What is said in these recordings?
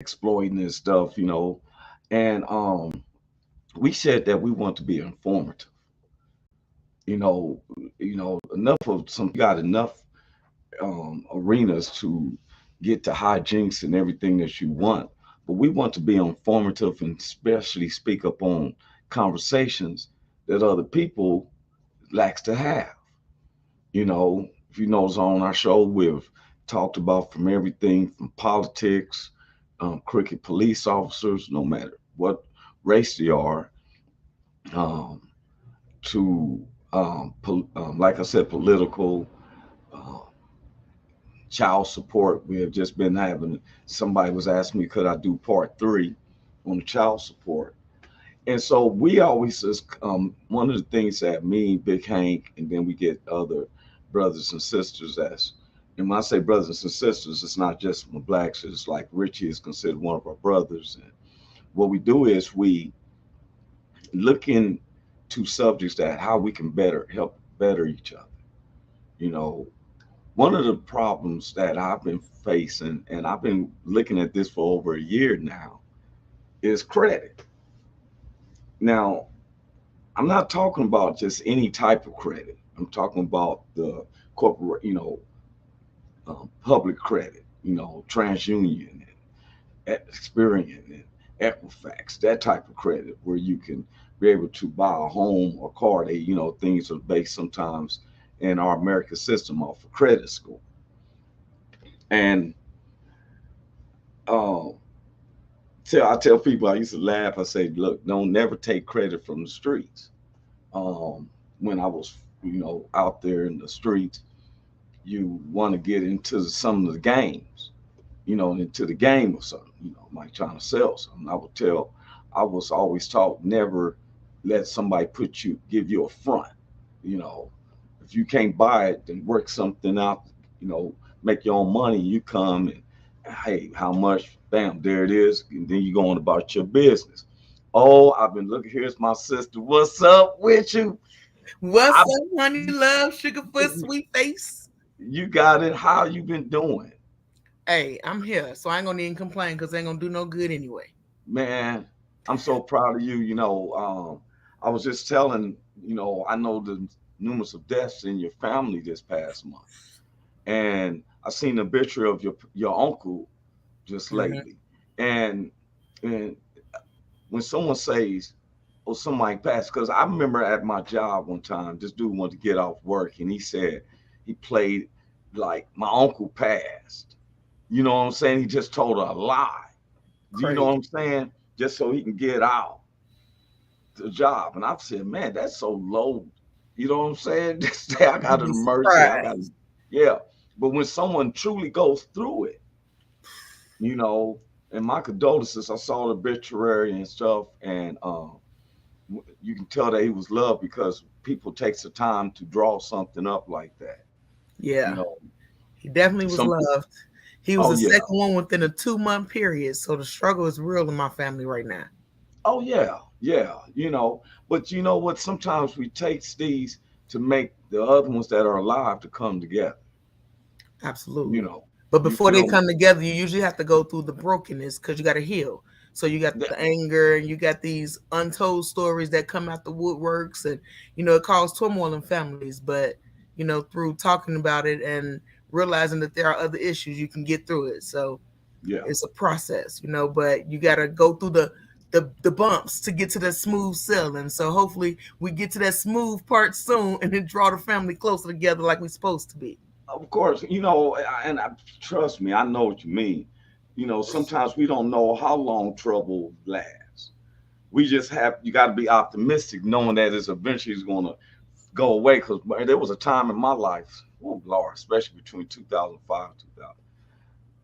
exploiting and stuff, and we said that we want to be informative. You know, enough of some got enough arenas to get to hijinks and everything that you want, but we want to be informative and especially speak up on conversations that other people lacks to have. If you notice on our show, we've talked about from everything from politics, cricket police officers, no matter what race they are, um, to like I said, political, uh, child support. We have just been having somebody was asking me, could I do part 3 on the child support? And so we always just one of the things that me, Big Hank, and then we get other brothers and sisters as, and when I say brothers and sisters, it's not just my blacks. It's like Richie is considered one of our brothers. And what we do is we look into subjects that how we can better help better each other. You know, one of the problems that I've been facing, and I've been looking at this for over a year now, is credit. Now, I'm not talking about just any type of credit. I'm talking about the corporate, public credit, TransUnion and Experian and Equifax, that type of credit where you can be able to buy a home or car. Things are based sometimes in our American system off of credit score. And uh, I tell people, I used to laugh. I say, look, don't never take credit from the streets. When I was, out there in the streets, you want to get into some of the games, into the game or something, like trying to sell something. I was always taught never let somebody give you a front. You know, if you can't buy it, then work something out, make your own money. You come and, hey, how much? Bam, there it is. And then you go on about your business. Oh, I've been looking. Here's my sister. What's up with you? What's I, up, honey love, sugar foot, sweet face? you got it. How you been doing? Hey, I'm here, so I ain't gonna even complain because I ain't gonna do no good anyway. Man, I'm so proud of you. I was just telling, I know the numerous of deaths in your family this past month. And I seen the obituary of your uncle just Hmm. lately. And and when someone says, oh, somebody passed, because I remember at my job one time, this dude wanted to get off work and he said he played like my uncle passed. You know what I'm saying? He just told a lie. You know what Crazy. I'm saying? Just so he can get out the job. And I've said, man, that's so low. You know what I'm saying? Just say I You'd got be an emergency. I got, surprised. yeah. But when someone truly goes through it, you know, and my condolences, I saw the obituary and stuff, and you can tell that he was loved because people takes the time to draw something up like that. You Yeah, know, he definitely was some people, loved. He was oh the yeah, second one within a 2 month period, so the struggle is real in my family right now. oh yeah, yeah, but you know what? Sometimes we take these to make the other ones that are alive to come together. You Absolutely. know, But you before they feel me? come together, you usually have to go through the brokenness because you got to heal. So you got That, the anger and you got these untold stories that come out the woodworks, and it caused turmoil in families. But through talking about it and realizing that there are other issues, you can get through it. So yeah. it's a process, but you got to go through the bumps to get to that smooth sailing. So hopefully we get to that smooth part soon, and then draw the family closer together like we're supposed to be. Of course, and trust me, I know what you mean. Sometimes we don't know how long trouble lasts. We just you got to be optimistic, knowing that it's eventually going to go away. Because there was a time in my life, oh Lord, especially between 2005 and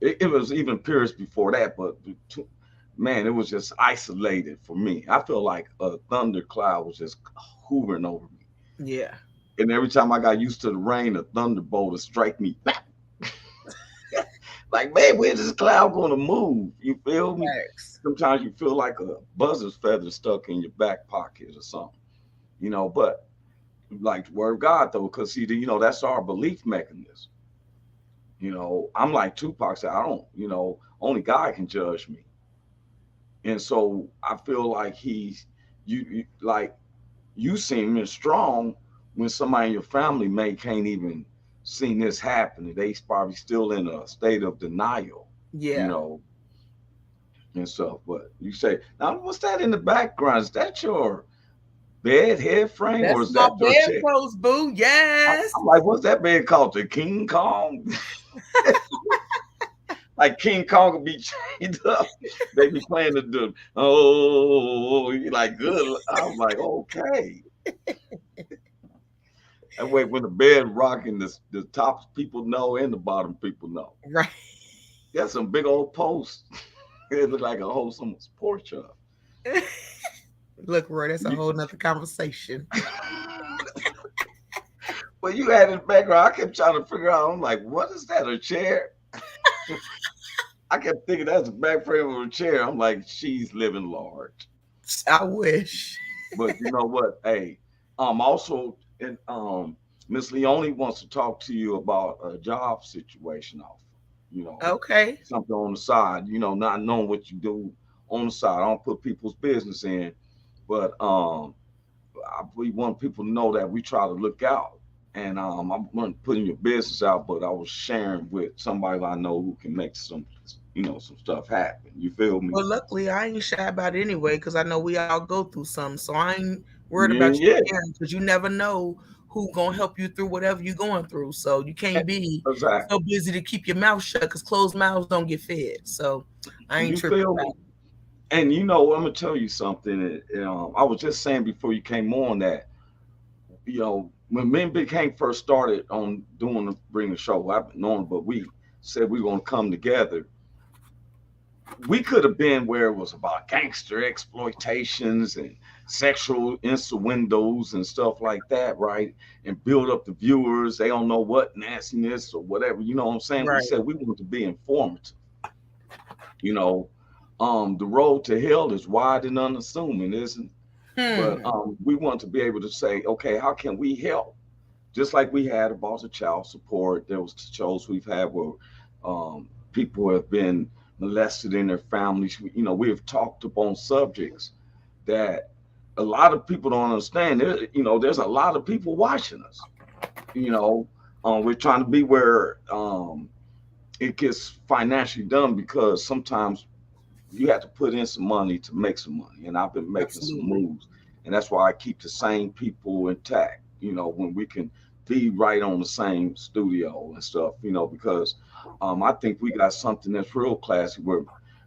2000. It was even periods before that, but man, it was just isolated for me. I feel like a thunder cloud was just hovering over me. Yeah. And every time I got used to the rain, a thunderbolt would strike me. Like, man, where's this cloud gonna move? You feel me? Facts. Sometimes you feel like a buzzard's feather stuck in your back pocket or something, but like the word of God though, because see, that's our belief mechanism. I'm like Tupac said, I don't, only God can judge me. And so I feel like you like you seem strong when somebody in your family may can't even seen this happening. They probably still in a state of denial, you Yeah. know, and stuff. But you say, now what's that in the background? Is that your bed head frame or That's is my that your chair? bedpost, boo. Yes. I'm like, what's that bed called? The King Kong? Like King Kong would be chained up. They be playing oh, you like good. I'm like, okay. That way, when the bed rocking, the top people know and the bottom people know. Right. That's some big old posts. It look like a whole someone's porch up. Look, Roy, that's a You, whole nother conversation. but you had in the background. I kept trying to figure out. I'm like, what is that? A chair? I kept thinking that's the back frame of a chair. I'm like, she's living large. I wish. But you know what? Hey, also, and Miss Leone wants to talk to you about a job situation off. You know, Okay. something on the side. You know, not knowing what you do on the side. I don't put people's business in, but we want people to know that we try to look out. And I'm not putting your business out, but I was sharing with somebody I know who can make some, some stuff happen. You feel me? Well, luckily, I ain't shy about it anyway because I know we all go through something. So I ain't worried Yeah, about you yeah, sharing because you never know who gonna help you through whatever you're going through. So you can't be so exactly. busy to keep your mouth shut because closed mouths don't get fed. So I ain't You tripping feel about me? And I'm gonna tell you something. I was just saying before you came on that when me and Big Hank first started on bring the show, I've been knowing, but we said we were gonna come together. We could have been where it was about gangster exploitations and sexual innuendos and stuff like that, right? And build up the viewers. They don't know what nastiness or whatever. You know what I'm it. saying? We Right. said we want to be informative. You know, the road to hell is wide and unassuming, isn't it? But Hmm. we want to be able to say, okay, how can we help? Just like we had about the child support, there was shows we've had where people have been molested in their families. We have talked upon subjects that a lot of people don't understand. There's a lot of people watching us. You know, we're trying to be where it gets financially done because sometimes you have to put in some money to make some money. And I've been making some Absolutely. moves. And that's why I keep the same people intact, when we can be right on the same studio and stuff, because I think we got something that's real classy where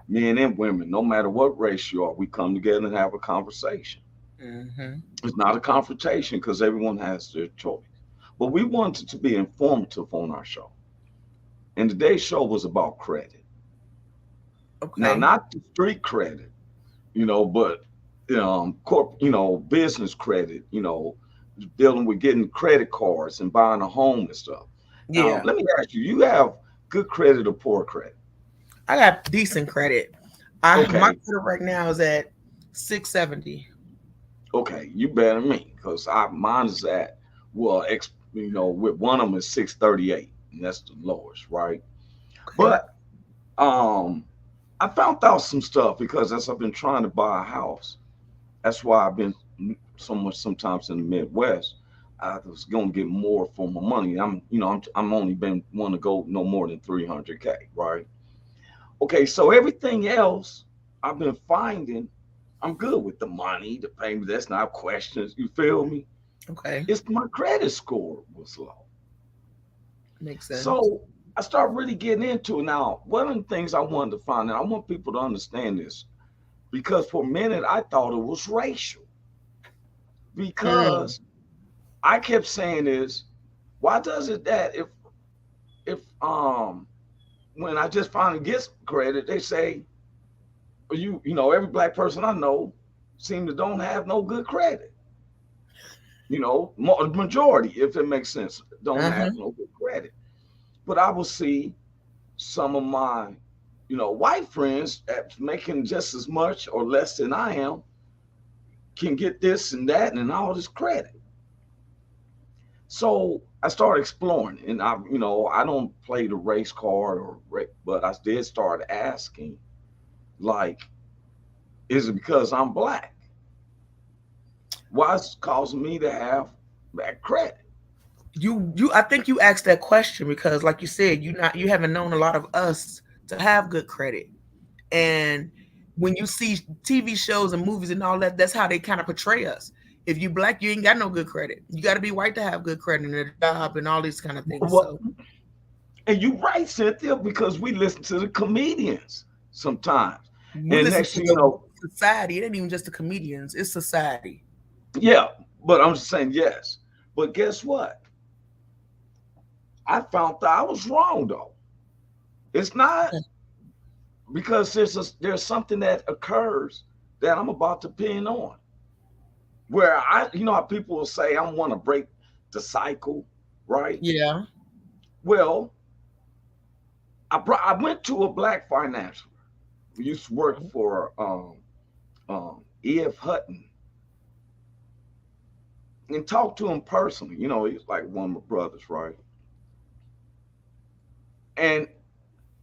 men and women, no matter what race you are, we come together and have a conversation. Hmm. It's not a confrontation because everyone has their choice. But we wanted to be informative on our show. And today's show was about credit. Now, Okay. not the street credit, but business credit, dealing with getting credit cards and buying a home and stuff. Yeah. Let me ask you, you have good credit or poor credit? I got decent credit. My Okay, credit right now is at 670. okay, you better than me because mine is at with one of them is 638, and that's the lowest, right? Okay. But um, I found out some stuff because as I've been trying to buy a house, that's why I've been so much sometimes in the Midwest. I was gonna get more for my money. I'm only been want to go no more than 300K, right? Okay, so everything else I've been finding, I'm good with the money, the payment. That's not questions. You feel me? Okay. It's my credit score was low, Makes sense. so I started really getting into it. Now, one of the things I wanted to find out, I want people to understand this because for a minute I thought it was racial Mm. because I kept saying this. Why does it that if when I just finally get credit, they say every black person I know seem to don't have no good credit. Majority, if it makes sense, don't have Uh-huh. no good credit. But I will see some of my white friends that's making just as much or less than I am can get this and that and all this credit. So I started exploring, and I don't play the race card but I did start asking, like, is it because I'm black? Why is it causing me to have bad credit? You I think you asked that question because, like you said, you haven't known a lot of us to have good credit. And when you see TV shows and movies and all that, that's how they kind of portray us. If you black, you ain't got no good credit. You got to be white to have good credit in a job and all these kind of things. Well, So and you right, Cynthia, because we listen to the comedians sometimes, we and listen next to thing you the know, society. It ain't even just the comedians; it's society. yeah. But I'm just saying yes. But guess what? I found that I was wrong though. It's not because there's something that occurs that I'm about to pin on. Where how people will say I want to break the cycle, right? Yeah. Well, I went to a black financial. We used to work for E.F. Hutton and talked to him personally. He's like one of my brothers, right? And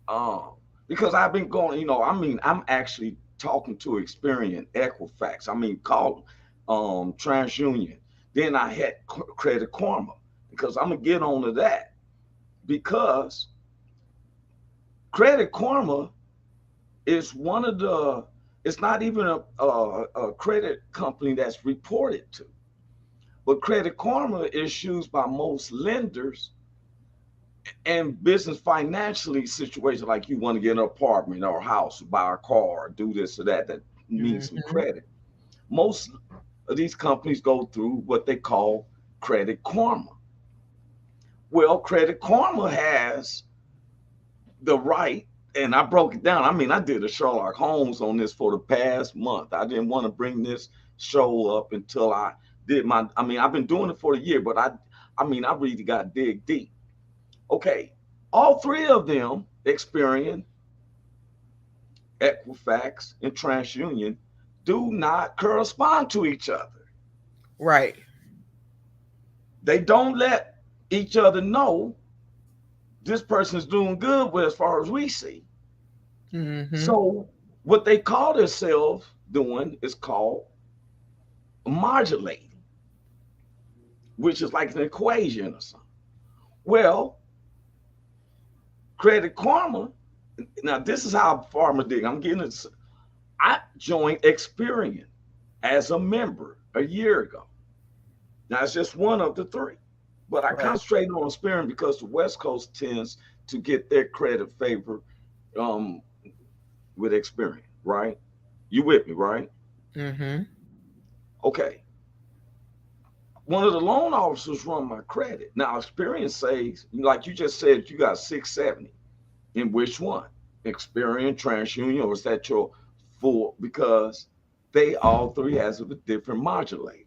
um, because I've been going, I'm actually talking to Experian, Equifax. Called TransUnion. Then I had Credit Karma because I'm gonna get onto that because Credit Karma is one of the. It's not even a credit company that's reported to, but Credit Karma is used by most lenders and business financially situation, like you want to get an apartment or a house, buy a car, do this or that needs some Hmm. credit. Most of these companies go through what they call Credit Karma. Well, Credit Karma has the right, and I broke it down. I did a Sherlock Holmes on this for the past month. I didn't want to bring this show up until I did I've been doing it for a year, but I really got to dig deep. Okay, all three of them, Experian, Equifax, and TransUnion, do not correspond to each other. Right. They don't let each other know this person is doing good with as far as we see. Hmm. So what they call themselves doing is called modulating, which is like an equation or something. Well, Credit Karma, now this is how far I'm gonna dig. I'm getting it. I joined Experian as a member a year ago. Now it's just one of the three. But I Right. concentrated on Experian because the West Coast tends to get their credit favor um, with Experian, right? You with me, right? Hmm. Okay. One of the loan officers run my credit. Now Experian says, like you just said, you got 670. In which one? Experian, TransUnion, or is that your full? Because they all three has a different modulator.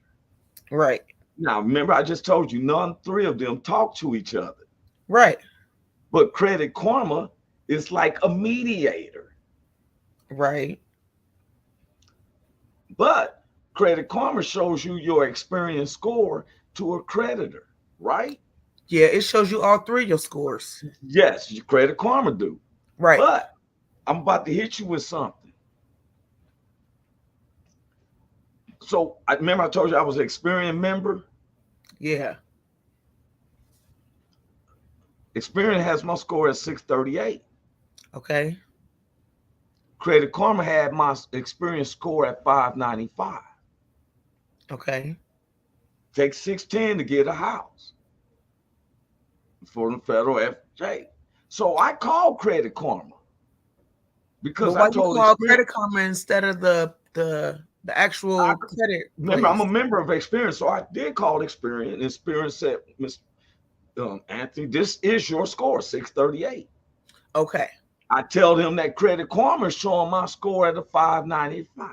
Right. Now, remember, I just told you none three of them talk to each other. Right. But Credit Karma is like a mediator. Right. But Credit Karma shows you your experience score to a creditor, right? Yeah. It shows you all three of your scores. Yes, Credit Karma do. Right. But I'm about to hit you with something. So I remember I told you I was an Experian member. Yeah. Experian has my score at 638. Okay. Credit Karma had my experience score at 595. Okay. Takes 610 to get a house for the federal FJ. So I called Credit Karma But because I why you told call Experian. Credit Karma instead of the I actual credit remember I'm a place? member of Experian, so I did call Experian, and Experian said, "Mr. Anthony, this is your score, 638." Okay. I tell them that Credit Karma is showing my score at a 595.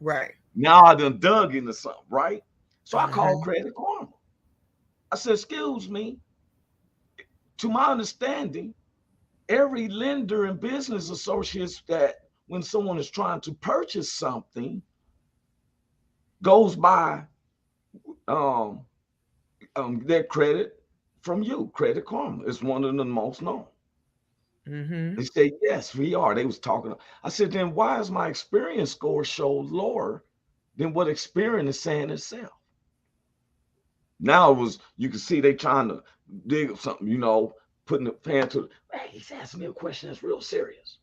Right. Now I done dug into something, right? So I called Uh-huh. Credit Karma. I said, "Excuse me, to my understanding, every lender and business associates that when someone is trying to purchase something goes by um, their credit from you. Credit Karma is one of the most known. Mm-hmm. They said, yes, we are. They was talking. I said, then why is my experience score show lower than what Experian is saying itself? Now it was, you can see they trying to dig up something, putting the pan to, hey, he's asking me a question that's real serious.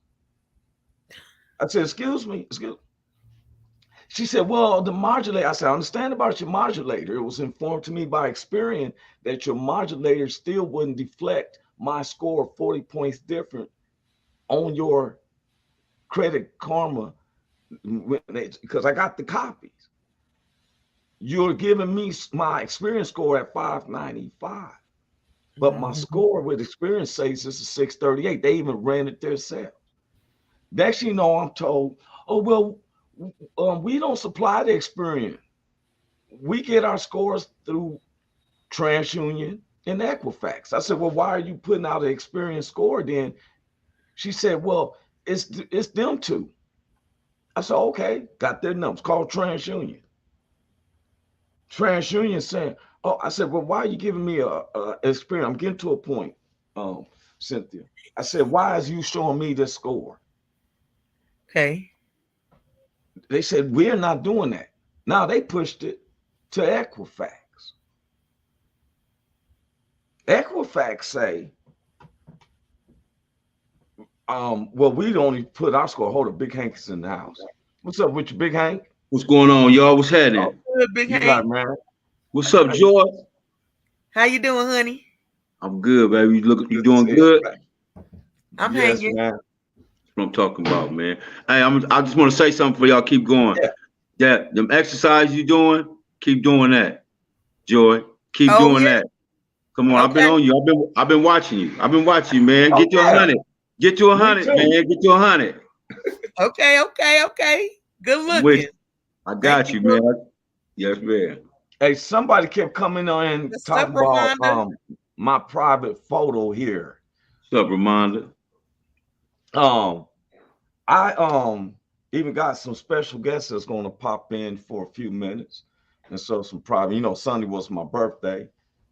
I said, excuse me. She said, well, the modulator, I said, I understand about your modulator. It was informed to me by Experian that your modulator still wouldn't deflect my score of 40 points different on your Credit Karma because I got the copies. You're giving me my experience score at 595, but my score with experience says this is 638. They even ran it themselves. Next, I'm told, oh well, we don't supply the experience. We get our scores through TransUnion and Equifax. I said, well, why are you putting out an experience score then? She said, well, it's them two. I said, okay, got their numbers. Called TransUnion. TransUnion saying, oh, I said, well, why are you giving me a experience? I'm getting to a point, Cynthia. I said, why is you showing me this score? Okay. They said, we're not doing that. Now they pushed it to Equifax. Equifax say, well, we only put our score. Hold up, Big Hank's in the house. What's up with you, Big Hank? What's going on, y'all? What's happening? Good, Big You Hank. got it, man. What's up, Joy? How you doing, honey? I'm good, baby. You doing to see good? you. I'm Yes, hanging. man. That's what I'm talking about, man. Hey, I just want to say something for y'all. Keep going. Yeah. That them exercises you doing, keep doing that. Joy, keep Oh, doing yeah? that. Come on, I've been Okay. on you. I've been watching you. I've been watching you, man. Oh, Get to yeah. 100. Get to 100, too. man. Get to 100. Okay. Good I'm looking. with you. I Thank got you, you, man. Yes, man. Hey, somebody kept coming on What's talking up, about Ramonda? my private photo here. What's up, Ramonda? I even got some special guests that's going to pop in for a few minutes, and so some private. Sunday was my birthday.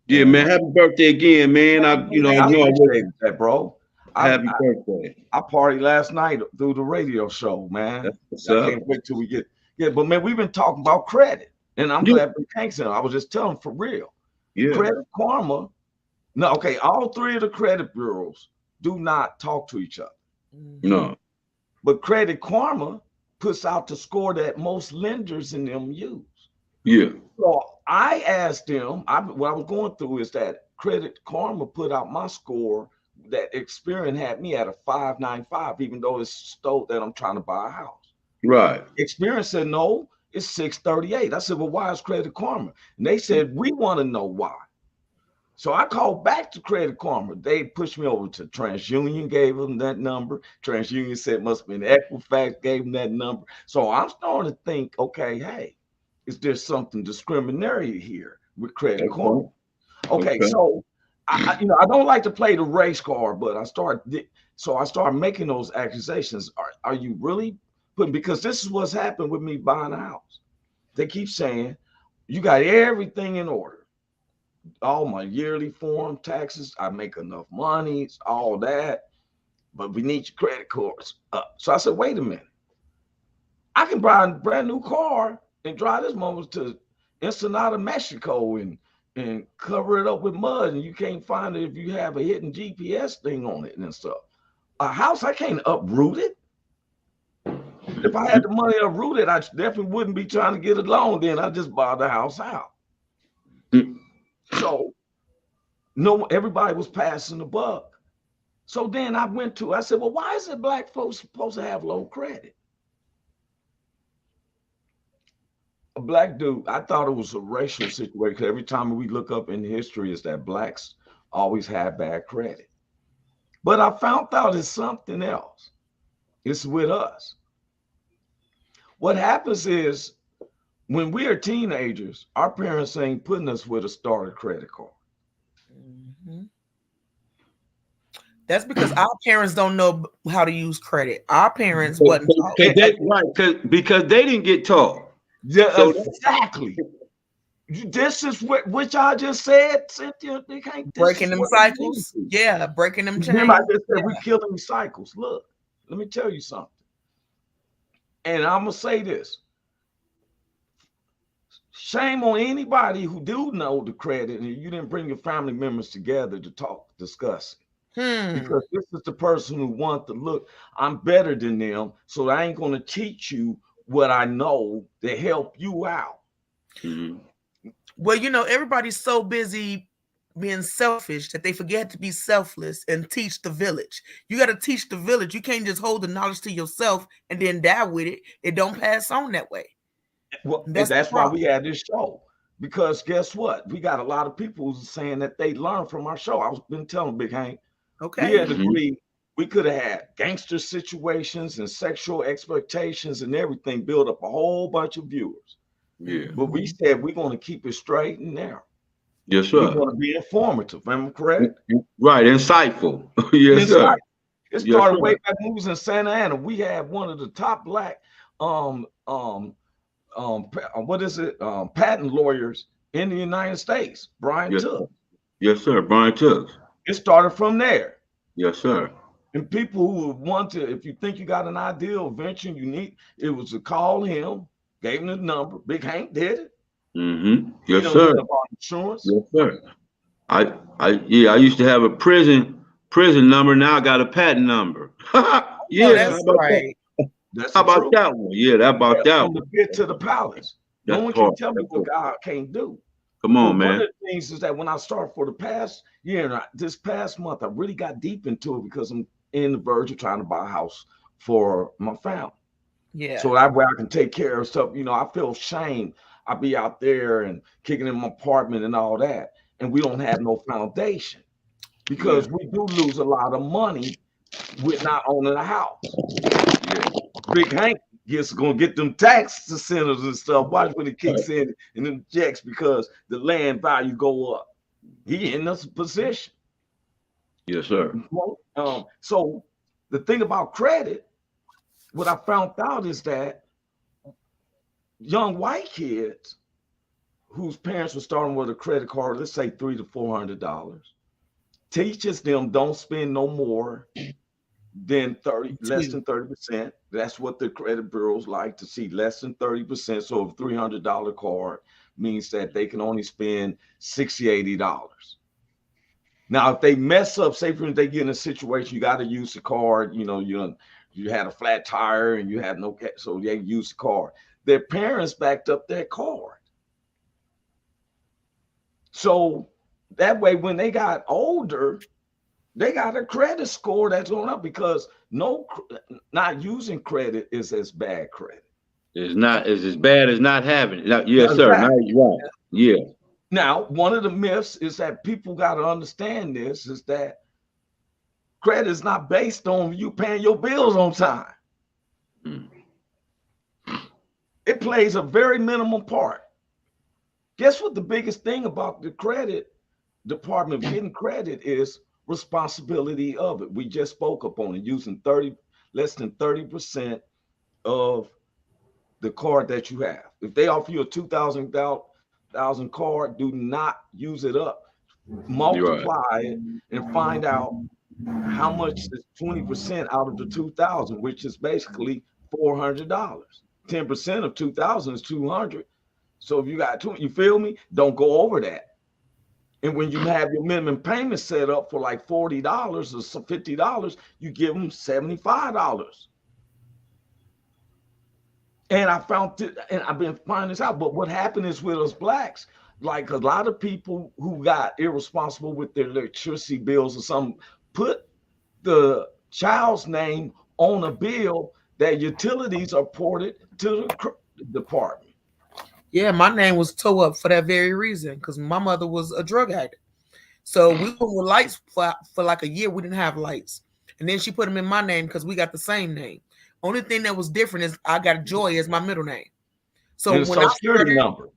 Yeah, And man. Happy birthday again, man. I I appreciate that, bro. Happy birthday. I partied last night through the radio show, man. That's what's I up. can't wait till we get. Yeah, but man, we've been talking about credit, and I'm Yeah. glad Big Hank's in. I was just telling for real. Yeah. Credit Karma. No, okay. All three of the credit bureaus do not talk to each other. No. But Credit Karma puts out the score that most lenders in them use. Yeah. So I asked them, what I was going through is that Credit Karma put out my score that Experian had me at a 595, even though it's stole that I'm trying to buy a house. Right. Experian said, no, it's 638. I said, well, why is Credit Karma? And they said, we want to know why. So I called back to Credit Karma. They pushed me over to TransUnion, gave them that number. TransUnion said must have been Equifax, gave them that number. So I'm starting to think, okay, hey, is there something discriminatory here with Credit Karma? Okay, so I don't like to play the race card, but I started making those accusations. Are you really putting, because this is what's happened with me buying a house. They keep saying you got everything in order. All my yearly form taxes, I make enough money, all that, but we need your credit cards up. So I said, wait a minute. I can buy a brand new car and drive this moment to Ensenada, Mexico, and cover it up with mud, and you can't find it if you have a hidden GPS thing on it and stuff. A house, I can't uproot it. If I had the money to uproot it, I definitely wouldn't be trying to get a loan. Then I just buy the house out. So no, everybody was passing the buck. So then I said, well, why is it black folks supposed to have low credit? A black dude, I thought it was a racial situation, because every time we look up in history is that blacks always have bad credit. But I found out it's something else. It's with us. What happens is when we are teenagers, our parents ain't putting us with a starter credit card. That's because our parents don't know how to use credit. Our parents wasn't taught. Because they didn't get taught. Yeah, So exactly. This is what y'all just said, Cynthia. They can't. This Breaking is them what it means. cycles. Yeah, breaking them Remember, I chains. just said Yeah. we killing cycles. Look, let me tell you something. And I'm gonna say this. Shame on anybody who do know the credit and you didn't bring your family members together to talk, discuss it. Because this is the person who wants to look, I'm better than them, so I ain't gonna teach you what I know to help you out. Mhm. Well, you know, everybody's so busy being selfish that they forget to be selfless and teach the village. You got to teach the village. You can't just hold the knowledge to yourself and then die with it. It don't pass on that way. Well, and That's the that's why problem. we had this show. Because guess what? We got a lot of people saying that they learned from our show. I've been telling Big Hank, we Okay. had agreed we could have had gangster situations and sexual expectations and everything, build up a whole bunch of viewers. Yeah. But we said we're going to keep it straight and narrow. Yes, We sir. want to be informative. Am I correct? Right. Insightful. Yes, sir. Inside. It Yes, started sir. way back when we was in Santa Ana. We had one of the top black um um what is it patent lawyers in the United States, Brian Yes, sir. Took. Yes, sir. Brian Tooks. It started from there. Yes, sir. And people who would want to, if you think you got an idea or venture you need, it was to call him, gave him the number. Big Hank did it. Mm-hmm. He Yes, don't sir. know about insurance. Yes, sir. I used to have a prison number. Now I got a patent number. Oh, Yeah. How that's about that? right. That's How the about truth. that one? Yeah, that Yeah, about that from the one. pit to the palace. No That's one can hard. tell me That's what hard. God can't do. Come But on, one of man. the things is that when I started for the past year, and this past month, I really got deep into it because I'm in the verge of trying to buy a house for my family. Yeah. So that way I can take care of stuff. You know, I feel shame. I be out there and kicking in my apartment and all that. And we don't have no foundation Yeah. because we do lose a lot of money with not owning a house. Yeah. Big Hank gets gonna get them tax incentives and stuff. Watch when it kicks in and them checks because the land value go up. He in this position. Yes, sir. So the thing about credit, what I found out is that young white kids whose parents were starting with a credit card, let's say $300 to $400, teaches them don't spend no more than 30, less than 30%. That's what the credit bureaus like to see, less than 30%. So a $300 card means that they can only spend $60, $80. Now, if they mess up, say for instance, they get in a situation, you got to use the card, you had a flat tire and you had no cash, so they use the card. Their parents backed up their card. So that way, when they got older, they got a credit score that's going up because not using credit is as bad credit. It's as bad as not having it. Now, yes, sir. Now Exactly. you're right. Yeah. Now, one of the myths is that people got to understand this is that credit is not based on you paying your bills on time. Mm. It plays a very minimum part. Guess what the biggest thing about the credit department of getting credit is responsibility of it. We just spoke upon it, using less than 30% of the card that you have. If they offer you a 2,000 card, do not use it up. You're right. Multiply it and find out how much is 20% out of the 2,000, which is basically $400. 10% of 2,000 is 200. So if you got two, you feel me? Don't go over that. And when you have your minimum payment set up for like $40 or $50, you give them $75. And I found it, and I've been finding this out. But what happened is with us blacks, like a lot of people who got irresponsible with their electricity bills or something, put the child's name on a bill that utilities are ported to the department. Yeah, my name was toe up for that very reason because my mother was a drug addict. So we were with lights for like a year. We didn't have lights. And then she put them in my name because we got the same name. Only thing that was different is I got Joy as my middle name. So And a when I social security started, number.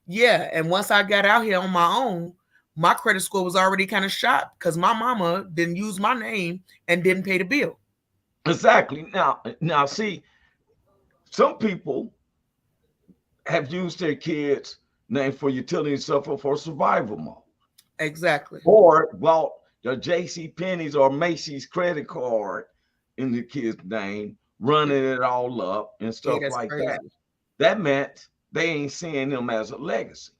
yeah, and once I got out here on my own, my credit score was already kind of shot because my mama didn't use my name and didn't pay the bill. Exactly. Now, see, some people have used their kids' named for utility suffer for survival mode. Exactly. Or bought the J.C. Penney's or Macy's credit card in the kid's name, running it all up and stuff that's like crazy. that. That meant they ain't seeing him as a legacy.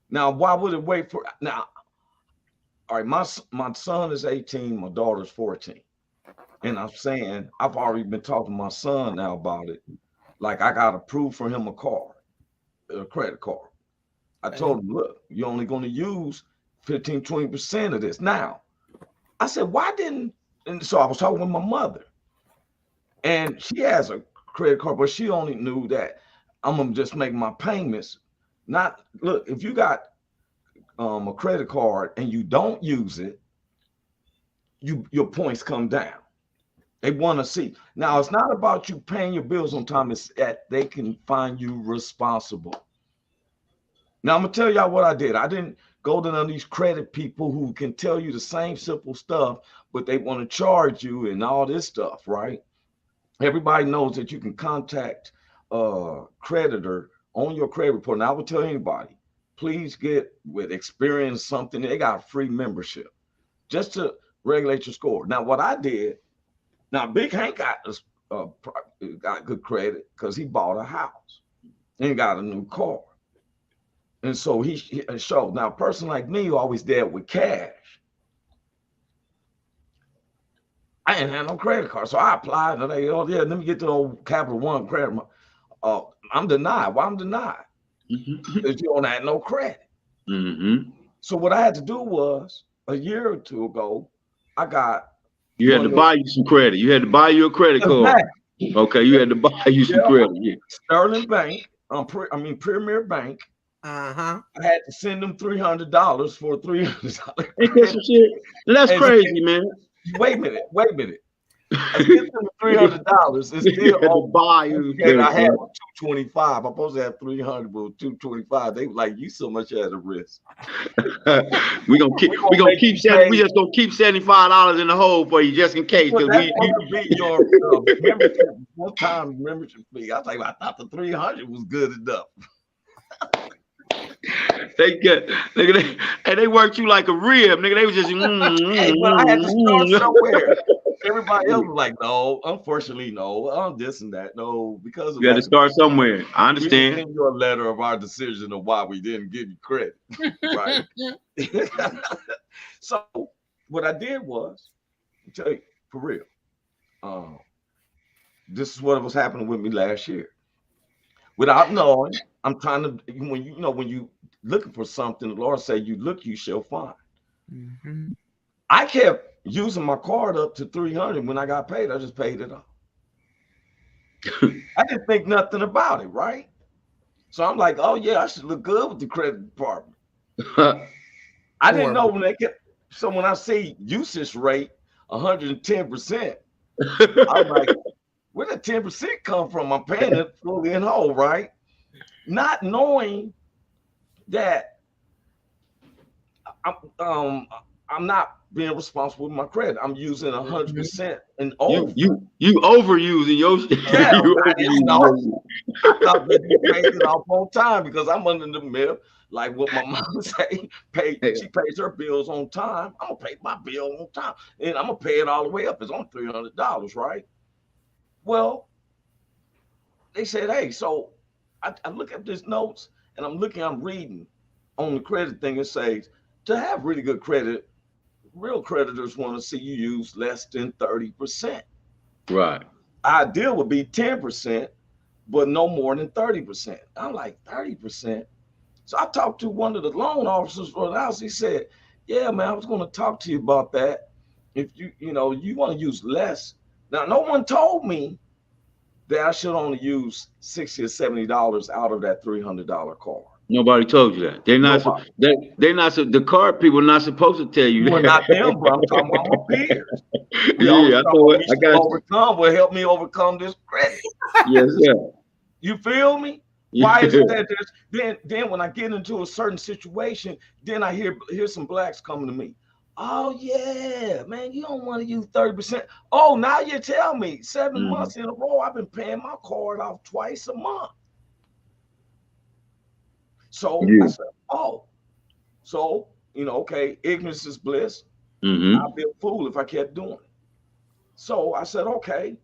Now, why would it wait for now? All right, my son is 18, my daughter's 14. And I'm saying I've already been talking to my son now about it. Like I got approved for him a credit card. I told him, look, you're only going to use 15, 20% of this. Now, I said, why didn't, and so I was talking with my mother. And she has a credit card, but she only knew that I'm going to just make my payments. Not, look, if you got a credit card and you don't use it, your points come down. They want to see. Now, it's not about you paying your bills on time. It's that they can find you responsible. Now, I'm going to tell y'all what I did. I didn't go to none of these credit people who can tell you the same simple stuff, but they want to charge you and all this stuff, right? Everybody knows that you can contact a creditor on your credit report. And I would tell anybody, please get with Experience something. They got free membership just to regulate your score. Now, what I did, now Big Hank got good credit because he bought a house and got a new car. And so he showed. Now, a person like me who always dealt with cash, I didn't have no credit card. So I applied and they, oh yeah, let me get the old Capital One credit. I'm denied. Why I'm denied? Because you don't have no credit. So what I had to do was a year or two ago, you had to buy you some credit. You had to buy you a credit card. Okay, you had to buy you some credit. Yeah. Sterling Bank, Premier Bank. I had to send them $300 for $300. Ain't that some shit? That's crazy, man. Wait a minute. I sent them $300. It's still on buy you. And I had 225. I'm supposed to have 300, but 225. They were like, you so much at a risk. we just gonna keep $75 in the hole for you just in case. Because be your membership fee. I was like, I thought the 300 was good enough. They worked you like a rib, nigga. They was just but I had to start somewhere. Everybody else was like, no, unfortunately, no, this and that. No, because you had to start somewhere. I understand. We send you a letter of our decision of why we didn't give you credit. Right. So what I did was, I'll tell you for real. This is what was happening with me last year. Without knowing, I'm trying to, when you looking for something, the Lord say, you look, you shall find. I kept using my card up to 300. When I got paid, I just paid it off. I didn't think nothing about it, right? So I'm like, oh yeah, I should look good with the credit department. I didn't know when they kept, so when I see usage rate 110%, I'm like, where did 10% come from? I'm paying it fully in whole, right? Not knowing that I'm not being responsible with my credit. I'm using 100% and over. You overusing your shit. Yeah, I didn't know. I thought that you paid it off on time because I'm under the myth, like what my mom say, she pays her bills on time. I'm gonna pay my bill on time, and I'm gonna pay it all the way up. It's on $300, right? Well, they said, hey, so I look at these notes and I'm reading on the credit thing. It says to have really good credit, real creditors want to see you use less than 30%. Right. Ideal would be 10%, but no more than 30%. I'm like, 30%. So I talked to one of the loan officers for the house. He said, yeah, man, I was going to talk to you about that. If you want to use less. Now, no one told me that I should only use $60 or $70 out of that $300 card. Nobody told you that. They're not. They're not. The card people are not supposed to tell you that. Well, not them, but I'm talking about my peers. Yeah, I got overcome. Will help me overcome this credit. Yes, sir. You feel me? Why is it that then when I get into a certain situation, then I hear some blacks coming to me. Oh yeah, man, you don't want to use 30%. Oh, now you tell me 7 months in a row I've been paying my card off twice a month. So I Yeah. said, oh, so okay, ignorance is bliss. Mm-hmm. I'd be a fool if I kept doing it. So I said, okay.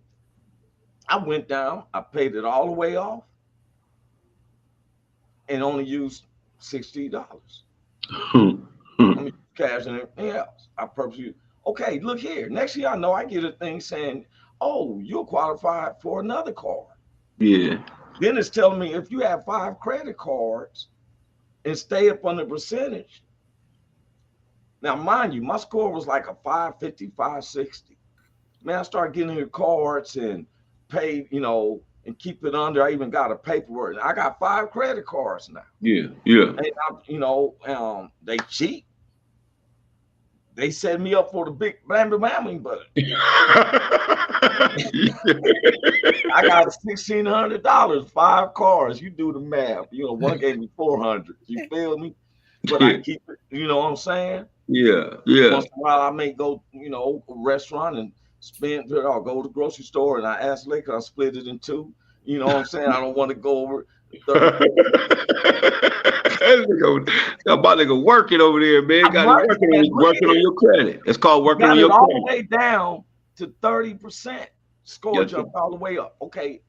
I went down, I paid it all the way off, and only used $60. I mean, cash and everything else. I purposely, okay, look here. Next thing I know, I get a thing saying, oh, you're qualified for another card. Yeah. Then it's telling me if you have 5 credit cards and stay up on the percentage. Now, mind you, my score was like a 550, 560. Man, I started getting your cards and paid, and keep it under. I even got a paperwork. I got 5 credit cards now. Yeah. Yeah. And they cheat. They set me up for the big blammy, but I got $1,600, 5 cars. You do the math. One gave me 400. You feel me? But I keep it. You know what I'm saying? Yeah. Yeah. Once in a while, I may go, a restaurant and spend. I'll go to the grocery store and I ask Lake, I split it in 2. You know what I'm saying? I don't want to go over 30. Got my nigga working over there, man. Got it working on your credit. It's called working on your all credit. the way down to 30%. Score jumped all the way up. Okay,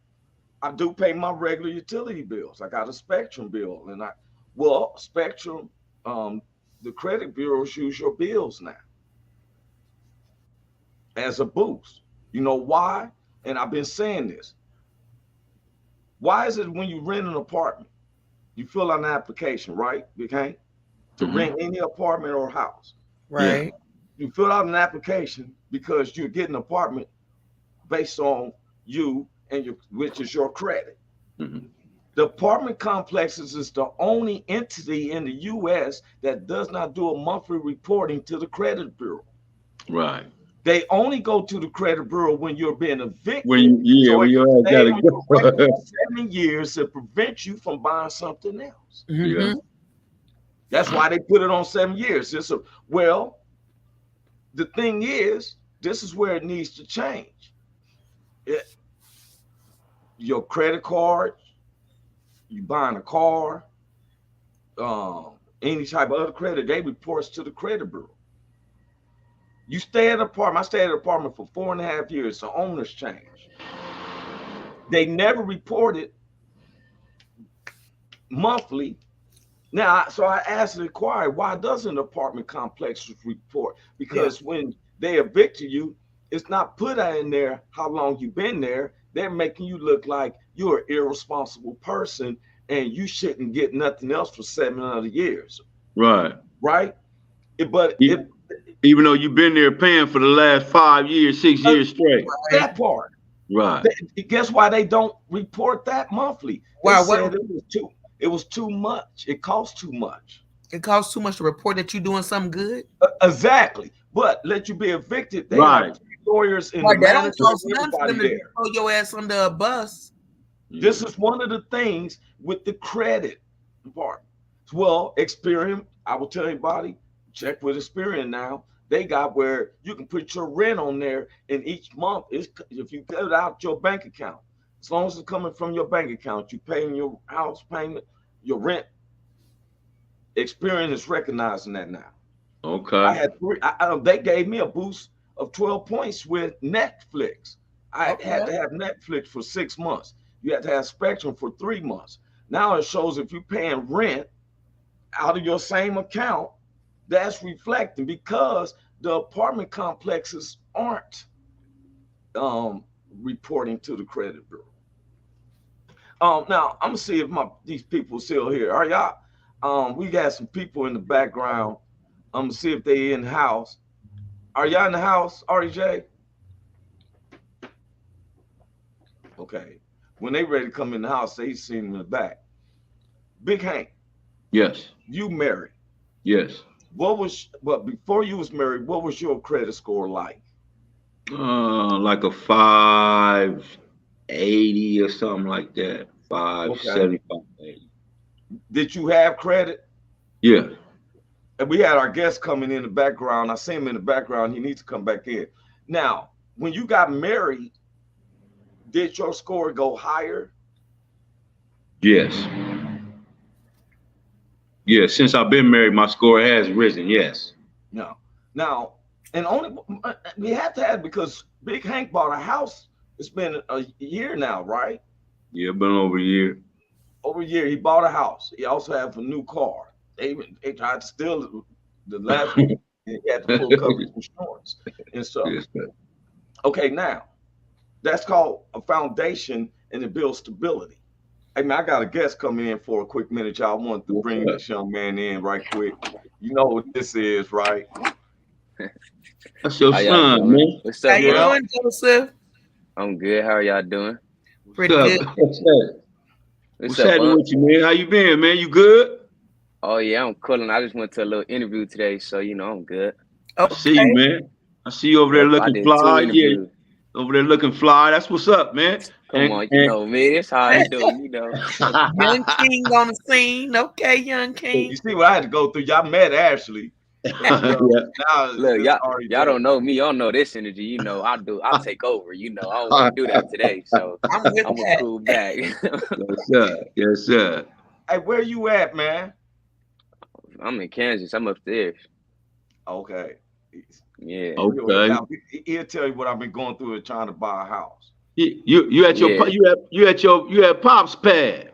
I do pay my regular utility bills. I got a Spectrum bill, and Spectrum, the credit bureaus use your bills now as a boost. You know why? And I've been saying this. Why is it when you rent an apartment, you fill out an application, right? Okay, to rent any apartment or house, right? Yeah. You fill out an application because you're getting an apartment based on you and which is your credit. Mm-hmm. The apartment complexes is the only entity in the U.S. that does not do a monthly reporting to the credit bureau. Right. They only go to the credit bureau when you're being evicted. When you gotta go. 7 years to prevent you from buying something else. Mm-hmm. Yeah. That's why they put it on 7 years. The thing is, this is where it needs to change. Your credit card, you buying a car, any type of other credit, they reports to the credit bureau. You stay at an apartment. I stayed at an apartment for 4.5 years. The owners changed. They never reported monthly. Now, so I asked the inquiry, why doesn't the apartment complex report? Because when they evicted you, it's not put in there how long you've been there. They're making you look like you're an irresponsible person and you shouldn't get nothing else for 7 other years. Right. Right? Even though you've been there paying for the last 5 years, 6 years straight. That part. Right. Guess why they don't report that monthly? They said it was too much. It costs too much. It costs too much to report that you're doing something good. Exactly. But let you be evicted. They have lawyers in the that don't cost nothing for them to throw your ass under a bus. This is one of the things with the credit part. Well, Experian, I will tell anybody, check with Experian now. They got where you can put your rent on there, and each month, if you get it out your bank account, as long as it's coming from your bank account, you paying your house payment, your rent. Experian is recognizing that now. Okay. I had they gave me a boost of 12 points with Netflix. I had to have Netflix for 6 months. You had to have Spectrum for 3 months. Now it shows if you're paying rent out of your same account, that's reflecting because the apartment complexes aren't reporting to the credit bureau. Now I'm gonna see if these people are still here. Are y'all? We got some people in the background. I'm gonna see if they in the house. Are y'all in the house, RJ? Okay. When they ready to come in the house, they see them in the back. Big Hank. Yes. You married. Yes. But before you was married, what was your credit score like? Like a 580 or something like that. 570, 580. Did you have credit? Yeah. And we had our guest coming in the background. I see him in the background. He needs to come back in. Now, when you got married, did your score go higher? Yes. Yeah, since I've been married, my score has risen. Yes. No. Now, and only we have to have because Big Hank bought a house. It's been a year now, right? Yeah, been over a year. Over a year, he bought a house. He also have a new car. They tried to steal the last one. He had the full coverage insurance and stuff. Yes, sir. Okay, now that's called a foundation and it builds stability. Hey man, I got a guest coming in for a quick minute, y'all. I want to What's bring up? this young man in right quick. You know what this is, right? That's your How y'all son, doing? man. What's How up, you bro? doing, Joseph? I'm good. How are y'all doing? Pretty What's good. up? What's up? What's What's up, happening Unc? with you, man? How you been, man? You good? Oh yeah, I'm coolin'. I just went to a little interview today, so I'm good. I see you, Okay. man. I see you over there Yep, I looking did 2 fly. Yeah, interviews. over there looking fly. That's what's up, man. Come on, me. That's how I do, Young King on the scene. Okay, Young You King. see what I had to go through. Y'all met Ashley. Yeah. Now Look, it's already y'all done. don't know me. Y'all know this energy. I'll take over. I don't want to do that today, so I'm with I'm gonna that. cool back. Yes, sir. Yes, sir. Hey, where you at, man? I'm in Kansas. I'm upstairs. Okay. Yeah. Okay. Now, he'll tell you what I've been going through in trying to buy a house. You at your Yeah. you at Pop's pad.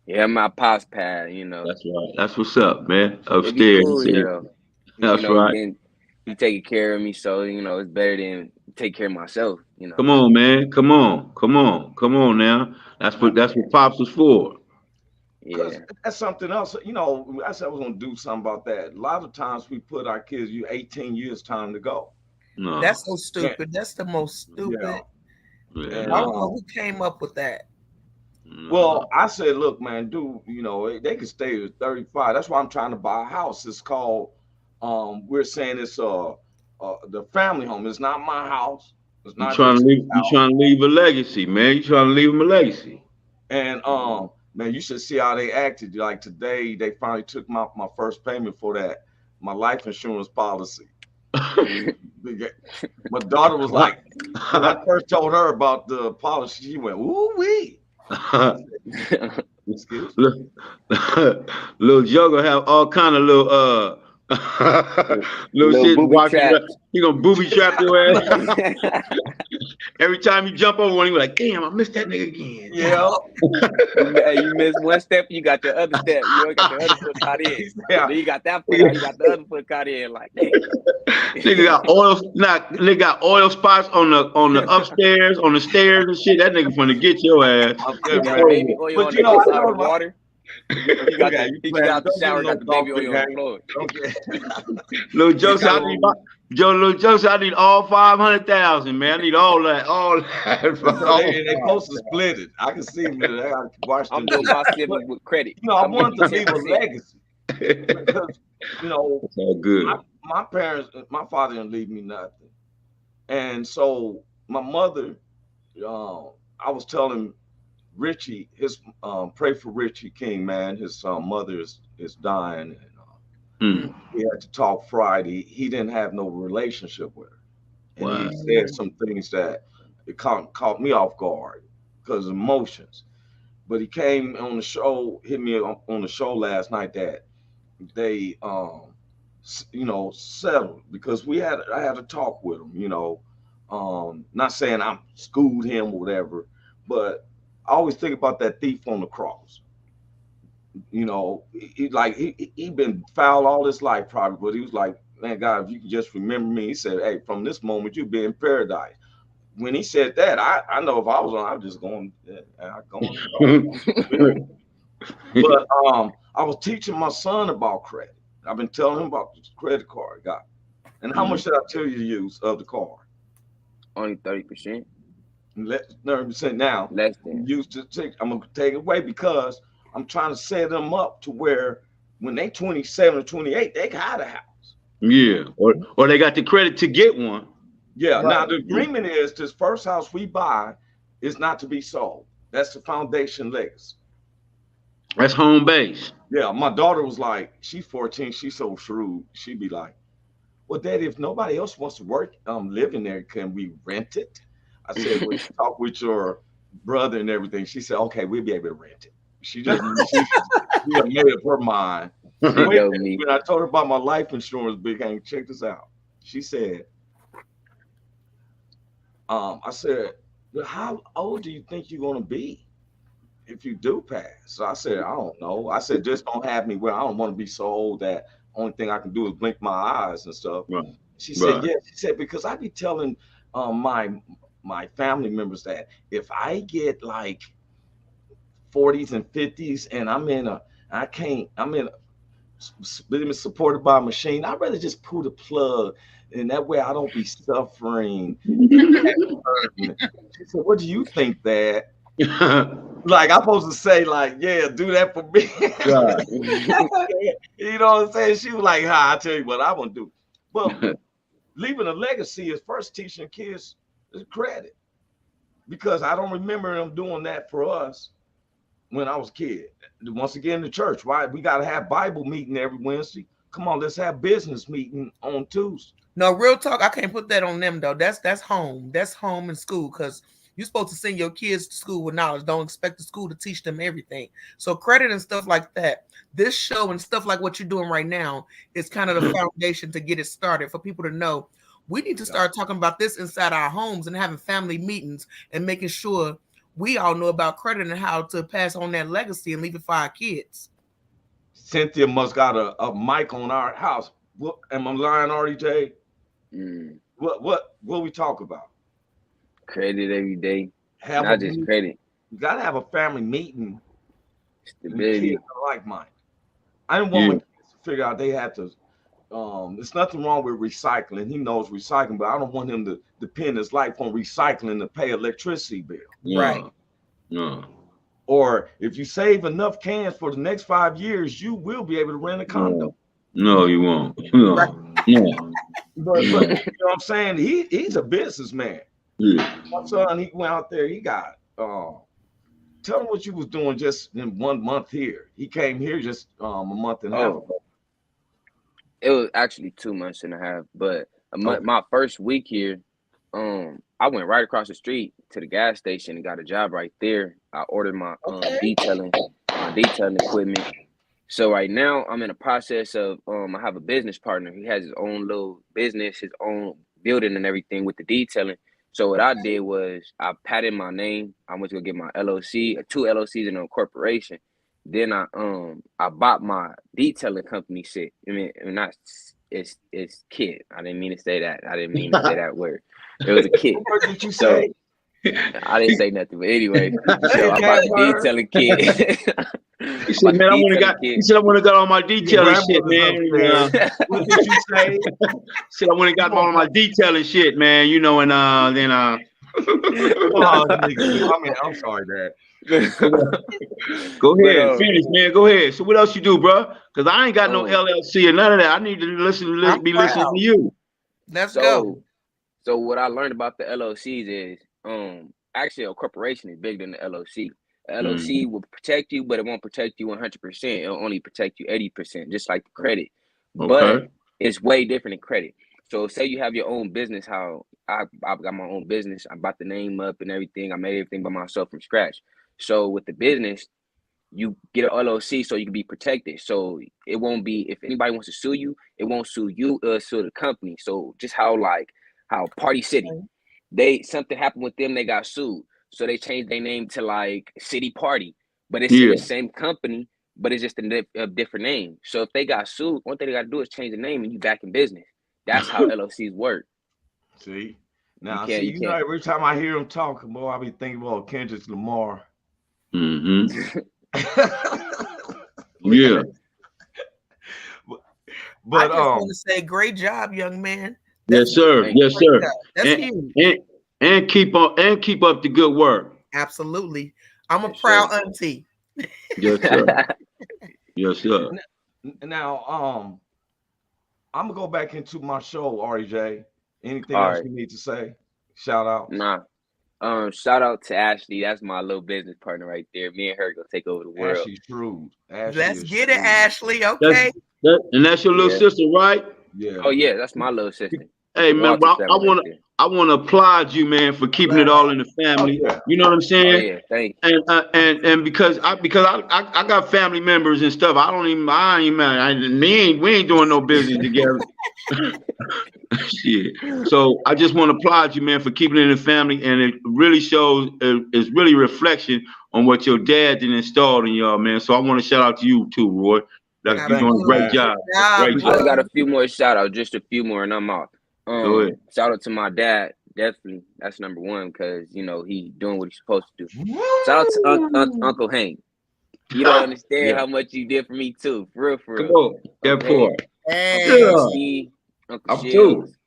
Yeah, my pops pad. That's right. That's what's up, man. It'd be Upstairs. cool, That's right. He taking care of me, so it's better than take care of myself. Come on, man. Come on now. That's what Pops was for. Because Yeah. that's something else. I said I was going to do something about that. A lot of times we put our kids, 18 years time to go. No. That's so stupid. That's the most stupid. Yeah. Yeah, And, I don't know who came up with that. well, I said, look, man, they can stay at 35. That's why I'm trying to buy a house. It's called, we're saying it's the family home. It's not my house. It's you not trying to Richard's leave house. a legacy, man. You trying to leave him a legacy. And man, you should see how they acted. Like today, they finally took my first payment for that, my life insurance policy. My daughter was like, when I first told her about the policy, she went, "Ooh wee." Excuse me. Little Joker have all kind of little little shit booby watching. traps. He gonna booby trap your ass. Every time you jump over one, you be like, damn, I missed that nigga again. Yeah. You miss one step, you got your other step. You got your other foot caught in. Yeah. Then you got that foot out, you got the other foot caught in. Like, damn. Nigga got oil spots on the upstairs, on the stairs and shit. That nigga finna get your ass. I'm You telling you, got man. baby oil But on you the know, I inside know of the water. You got Okay, he got out the shower, got the baby oil on the floor. Okay. Little Joseph, Little Joseph, I need all 500,000, man. I need all that. So they supposed to split it. I can see them. I got to watch them. I'm doing my siblings with credit. I I'm wanted to giving leave you a 10%. legacy because It's all good. my parents, my father didn't leave me nothing, and so my mother, I was telling Richie, pray for Richie King, man. His mother is dying, and we had to talk Friday. He didn't have no relationship with her, and Wow. he said some things that it caught me off guard because of emotions. But he came on the show, hit me on the show last night that they, settled because I had a talk with him, not saying I schooled him or whatever, but I always think about that thief on the cross. He been foul all his life probably, but he was like, man, God, if you could just remember me, he said, hey, from this moment you'll be in paradise. When he said that, I know if I was on, I'm just going, But I was teaching my son about credit. I've been telling him about this credit card I got. And how much should I tell you to use of the card? Only 30%. 30% now. Less than. I'm gonna take it away because I'm trying to set them up to where when they 27 or 28, they got a house. Yeah, or they got the credit to get one. Yeah. Right. Now the agreement is this first house we buy is not to be sold. That's the foundation legacy. That's home base. Yeah, my daughter was like, she's 14, she's so shrewd. She'd be like, well, Daddy, if nobody else wants to work, live in there, can we rent it? I said, well, talk with your brother and everything. She said, okay, we'll be able to rent it. She made up her mind. She know me. When I told her about my life insurance, Big Hank, check this out. She said, I said, how old do you think you're gonna be if you do pass? So I said, I don't know. I said, just don't have me where I don't want to be so old that only thing I can do is blink my eyes and stuff. Right. She said, yeah. She said, because I be telling my family members that if I get like 40s and 50s and I'm being supported by a machine, I'd rather just pull the plug, and that way I don't be suffering. She said, what do you think, Dad? Like I'm supposed to say, like, yeah, do that for me. You know what I'm saying? She was like, I'll tell you what I want to do. But leaving a legacy is first teaching kids credit, because I don't remember them doing that for us when I was a kid. Once again, the church, right? We got to have Bible meeting every Wednesday. Come on, let's have business meeting on Tuesday. No, real talk, I can't put that on them though. That's home. That's home and school, because you're supposed to send your kids to school with knowledge. Don't expect the school to teach them everything. So credit and stuff like that. This show and stuff like what you're doing right now is kind of the foundation to get it started for people to know we need to start talking about this inside our homes and having family meetings and making sure we all know about credit and how to pass on that legacy and leave it for our kids. Cynthia must got a mic on our house. What, am I lying, RDJ? What we talk about? Credit every day. Not just credit. You gotta have a family meeting. Stability. Like mine. I didn't want my kids to figure out they had to. There's nothing wrong with recycling. He knows recycling, but I don't want him to depend his life on recycling to pay electricity bill. Right. No. Or if you save enough cans for the next 5 years, you will be able to rent a condo. No, you won't. No. Right. No. But you know what I'm saying? He's a businessman. Yeah. My son, he went out there, he got tell him what you was doing just in 1 month here. He came here just a month and a half ago. It was actually 2 months and a half, but my first week here, I went right across the street to the gas station and got a job right there. I ordered my detailing equipment. So right now I'm in a process of I have a business partner. He has his own little business, his own building and everything with the detailing. So what I did was I patented my name. I went to go get my LLC, 2 LLCs and a corporation. Then I bought my detailing company shit. I mean, not it's kit. I didn't mean to say that. I didn't mean to say that word. It was a kit. What did you say? I didn't say nothing. But anyway, so I bought the detailing kit. He said, man, I want to got all my detailing shit, man. What did you say? He said, I want to got all my detailing shit, man. You know, and then oh, I'm sorry, Dad. Go ahead, finish, man. Go ahead. So what else you do, bro? Because I ain't got no LLC or none of that. I need to be listening to you. Let's go. So what I learned about the LLCs is actually a corporation is bigger than the LLC. The LLC will protect you, but it won't protect you 100%. It'll only protect you 80%, just like the credit. Okay. But it's way different than credit. So say you have your own business, how I've got my own business. I bought the name up and everything. I made everything by myself from scratch. So with the business, you get an LLC so you can be protected. So it won't be, if anybody wants to sue you, it won't sue you, sue the company. So just how Party City, something happened with them, they got sued. So they changed their name to like City Party, but it's the same company, but it's just a different name. So if they got sued, one thing they got to do is change the name and you back in business. That's how LLCs work. See? Now, you know, every time I hear him talking, boy, I be thinking about Kendrick Lamar. Mm-hmm. Yeah. But I just want to say, great job, young man. Yes, sir. Yes, sir. That's huge. And keep up the good work. Absolutely. I'm a proud auntie. Yes, sir. Yes, sir. Now, I'm gonna go back into my show, RJ. Anything else you need to say? Shout out. Nah. Shout out to Ashley. That's my little business partner right there. Me and her gonna take over the world. Ashley's shrewd. Let's get it, Ashley. Okay. And that's your little sister, right? Yeah. Oh yeah, that's my little sister. Hey man, I I want to applaud you, man, for keeping it all in the family. Oh, yeah. You know what I'm saying? Oh yeah, thank you. And because I got family members and stuff. We ain't doing no business together. Shit. So I just want to applaud you, man, for keeping it in the family, and it really shows. It's really a reflection on what your dad did install in y'all, man. So I want to shout out to you too, Roy. Like, you're doing a great job. Great I job. got a few more shout outs, just a few more, and I'm out. Go ahead. Shout out to my dad, definitely. That's number one, because he doing what he's supposed to do. Shout out to Uncle Hank. You don't understand how much you did for me too, for real, for real. Come on, that part. Hey. Uncle Shields,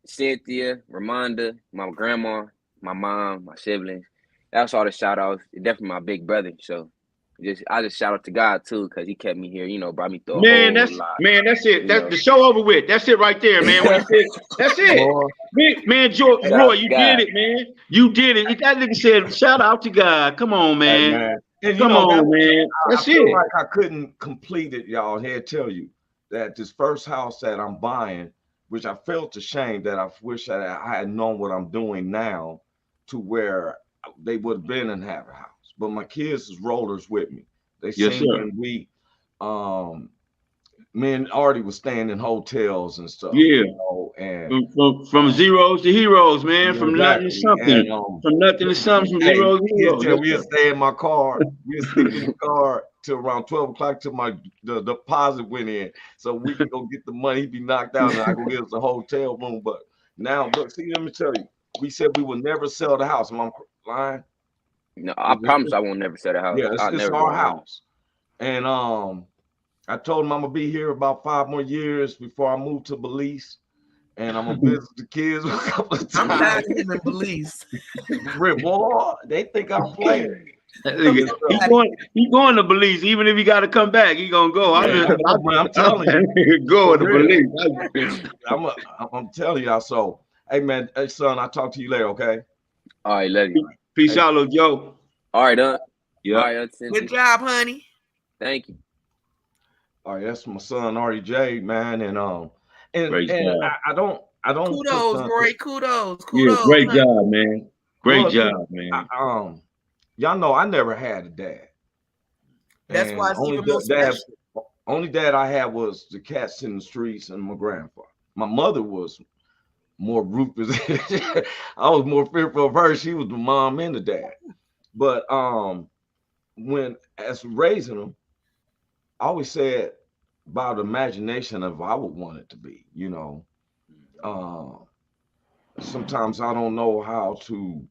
Cynthia, Ramonda, my grandma, my mom, my siblings. That's all the shout outs. Definitely my big brother. So I just shout out to God too, because he kept me here, brought me through a whole lot. That's it. That's the show over with. That's it right there, man. That's it. Man, Roy, you did it, man. You did it. That nigga said, shout out to God. Come on, man. Hey, man. And, Come on, man. That's I feel it. like I couldn't complete it, y'all. Here, tell you that this first house that I'm buying, which I felt ashamed that I wish that I had known what I'm doing now, to where they would have been and have a house. But my kids is rollers with me. They seen when we, me and Artie was staying in hotels and stuff. Yeah. And from zeros to heroes, man. From nothing to something. And, from nothing to something. From zeros to heroes. We would stay in my car. We would sleep in the car till around 12 o'clock till the deposit went in. So we could go get the money. He'd be knocked out and I go get us a hotel room. But now, look, see, let me tell you. We said we would never sell the house. Am I lying? No, I promise I won't never sell the house. Yeah, it's our house. And I told him I'm gonna be here about 5 more years before I move to Belize, and I'm gonna visit the kids a couple of times. I'm not even in Belize. Boy, they think I'm playing. He going to Belize, even if he got to come back, he gonna go. I'm telling you, go to Belize. I'm telling y'all. So, hey man, hey son, I'll talk to you later, okay? All right, love you. Peace out, little Joe. All right, yeah. All right, good job, honey. Thank you. All right, that's my son, RJ, man, and I don't. Kudos, Roy. Kudos. Yeah, great job, man. Great job, man. Y'all know I never had a dad. That's why it's even more special. Only dad I had was the cats in the streets and my grandfather. My mother was more ruthless. I was more fearful of her. She was the mom and the dad. But when as raising them, I always said about imagination of I would want it to be, sometimes I don't know how to,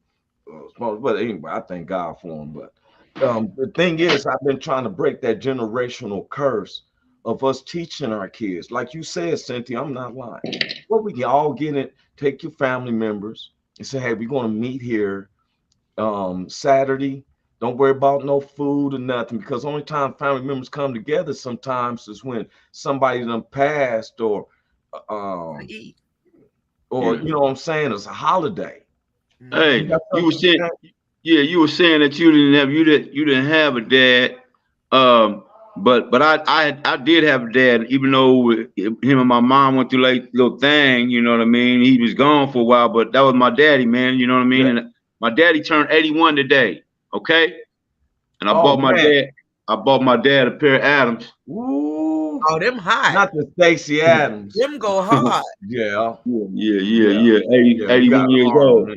but anyway, I thank God for them. But the thing is, I've been trying to break that generational curse of us teaching our kids. Like you said, Cynthia, I'm not lying. Well, we can all get it, take your family members and say, hey, we're going to meet here Saturday. Don't worry about no food or nothing, because the only time family members come together sometimes is when somebody done passed or you know what I'm saying, it's a holiday. Hey, you were saying that you didn't have a dad. But I did have a dad, even though him and my mom went through like little thing, you know what I mean? He was gone for a while, but that was my daddy, man, you know what I mean? Yeah. And my daddy turned 81 today, okay? And I bought my dad a pair of Adams. Ooh. Oh, them hot. Not the Stacey Adams. Them go hard. Yeah. 81 years old.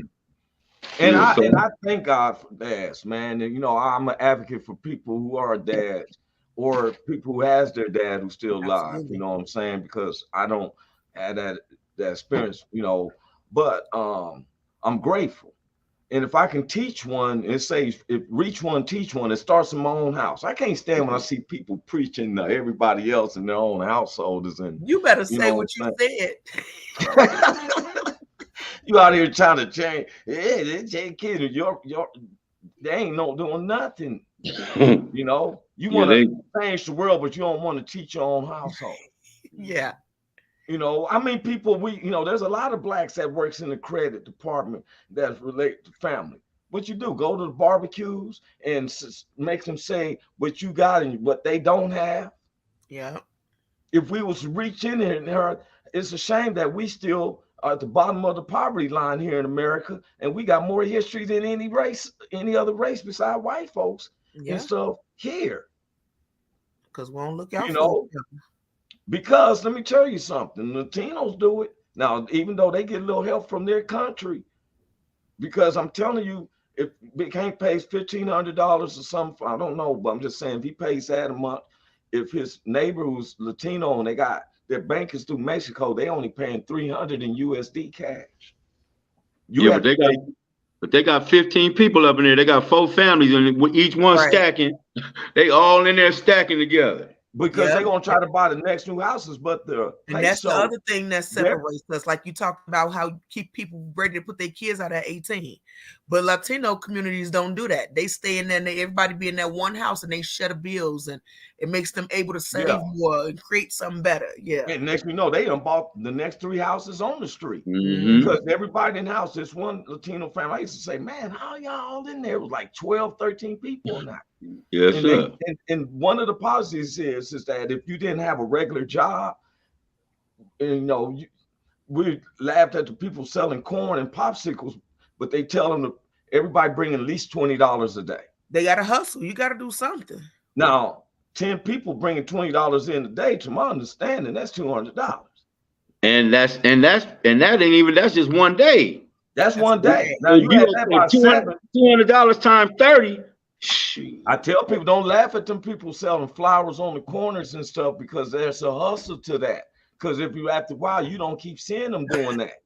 And I thank God for dads, man. And I'm an advocate for people who are dads or people who has their dad who's still alive. You know what I'm saying? Because I don't have that experience, But I'm grateful. And if I can teach one and say, if reach one, teach one, it starts in my own house. I can't stand when I see people preaching to everybody else in their own households. And you better say what you said. You out here trying to change. Yeah, they change kids. They ain't doing nothing. You want to change the world, but you don't want to teach your own household. Yeah. I mean, people, there's a lot of blacks that works in the credit department that relate to family. What you do, go to the barbecues and make them say what you got and what they don't have. Yeah. If we was to reach in there, it's a shame that we still are at the bottom of the poverty line here in America, and we got more history than any other race besides white folks and stuff here. Because we don't look out You for know, because let me tell you something, Latinos do it. Now, even though they get a little help from their country, because I'm telling you, if Big Hank pays $1,500 or something, I don't know, but I'm just saying if he pays that a month, if his neighbor who's Latino and they got their bank is through Mexico, they only paying $300 in USD cash. But they got 15 people up in there. They got 4 families, and each one stacking. They all in there stacking together. Because they're gonna try to buy the next new houses, but that's the other thing that separates us. Like you talked about how you keep people ready to put their kids out at 18, but Latino communities don't do that. They stay in there, and everybody be in that one house, and they share the bills, and it makes them able to save more and create something better. And next you know, they done bought the next 3 houses on the street because everybody in the house. This one Latino family, I used to say, man, how y'all all in there? It was like 12, 13 people in that. Yes, sir. And one of the policies is that if you didn't have a regular job, and, you know, we laughed at the people selling corn and popsicles, but they tell them everybody bring at least $20 a day. They got to hustle. You got to do something. Now, 10 people bringing $20 in a day, to my understanding, that's $200. And that ain't even, that's just one day. That's one day. Now you had that by $200 times 30. I tell people, don't laugh at them people selling flowers on the corners and stuff, because there's a hustle to that. Because if you after a while, you don't keep seeing them doing that.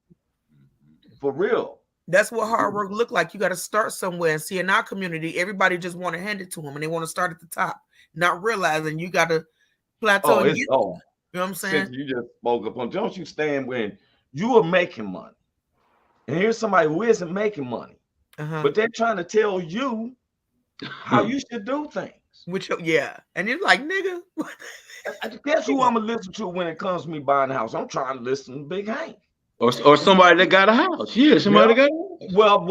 For real. That's what hard work look like. You got to start somewhere. And see, in our community, everybody just want to hand it to them, and they want to start at the top, not realizing you got to plateau. You know what I'm saying? You just spoke up on. Don't you stand when you are making money, and here's somebody who isn't making money, but they're trying to tell you how you should do things. And you're like, nigga. Guess who I'm gonna listen to when it comes to me buying a house? I'm trying to listen to Big Hank. Or somebody that got a house. Yeah, somebody that got a house. Well,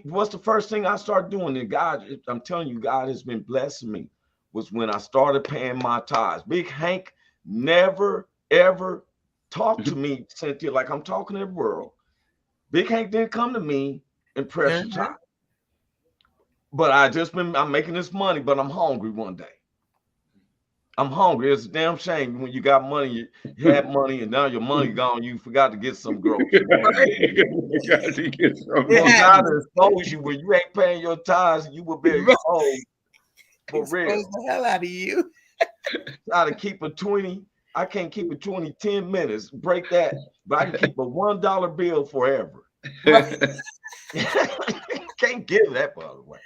what's the first thing I started doing? And God, I'm telling you, God has been blessing me, was when I started paying my tithes. Big Hank never, ever talked to me, Cynthia, like I'm talking to the world. Big Hank didn't come to me and press the tithe. But I'm making this money, but I'm hungry one day. I'm hungry. It's a damn shame when you got money, you had money, and now your money gone. You forgot to get some groceries. You got to get some. God expose you when you ain't paying your tithes. You will be exposed for real. Expose the hell out of you. Try to keep a 20. I can't keep a 20 10 minutes. Break that, but I can keep a $1 bill forever. Can't give that, by the way.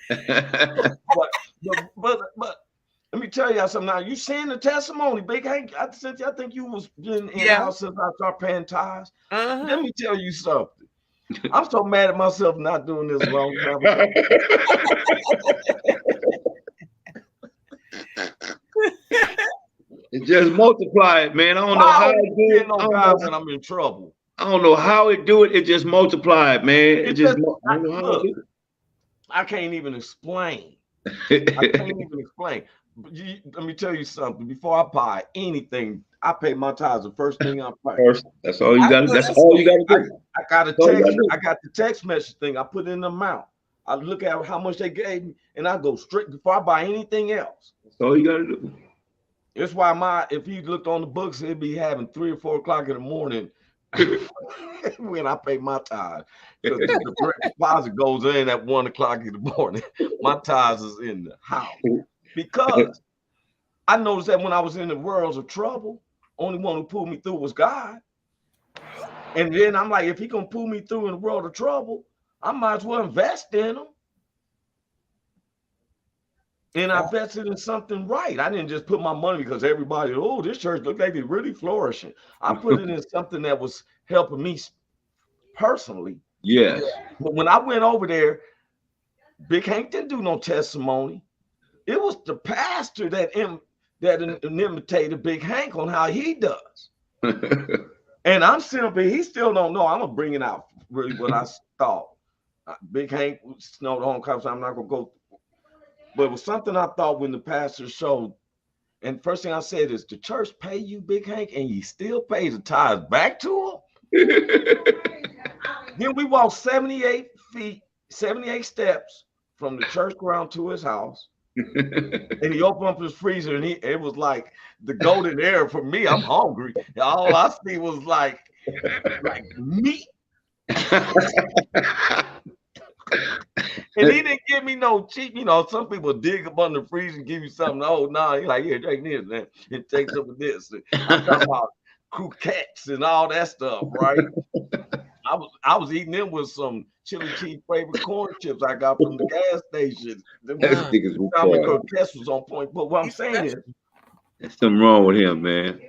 But let me tell you something. Now you seeing the testimony, Big Hank. I think you was in the house since I started paying tithes. Let me tell you something. I'm so mad at myself not doing this long time ago. It just multiplied, man. I don't know how it do it. When I'm in trouble. I don't know how it do it. It just multiplied, man. I don't know how it do it. I can't even explain. Let me tell you something. Before I buy anything, I pay my tithes the first thing I pay. First, that's all you got to. That's all you got to do. I got a text. I got the text message thing. I put in the amount. I look at how much they gave me, and I go straight before I buy anything else. That's all you got to do. It's why if you looked on the books, it'd be having 3 or 4 o'clock in the morning when I pay my tithes. Because the direct deposit goes in at 1 o'clock in the morning. My tithes is in the house. Because I noticed that when I was in the worlds of trouble, only one who pulled me through was God. And then I'm like, if he gonna pull me through in the world of trouble, I might as well invest in him. And I invested in something right. I didn't just put my money because everybody, this church looked like they're really flourishing. I put it in something that was helping me personally. Yes. But when I went over there, Big Hank didn't do no testimony. It was the pastor that imitated Big Hank on how he does. And he still don't know. I'm going to bring it out really what I thought. Big Hank snowed home cops. I'm not going to go. But it was something I thought when the pastor showed. And first thing I said is, the church pay you, Big Hank, and you still pay the tithes back to him? Then we walked 78 feet, 78 steps from the church ground to his house. And he opened up his freezer, and it was like the golden era for me. I'm hungry. All I see was like meat. And he didn't give me no cheap. You know, some people dig up under the freezer and give you something. Oh no, he's like, here, drink this, man. And take some of this. I'm talking about croquettes and all that stuff, right? I was eating them with some chili cheese flavored corn chips I got from the gas station. The croquettes was on point. But what I'm saying is, there's something wrong with him, man.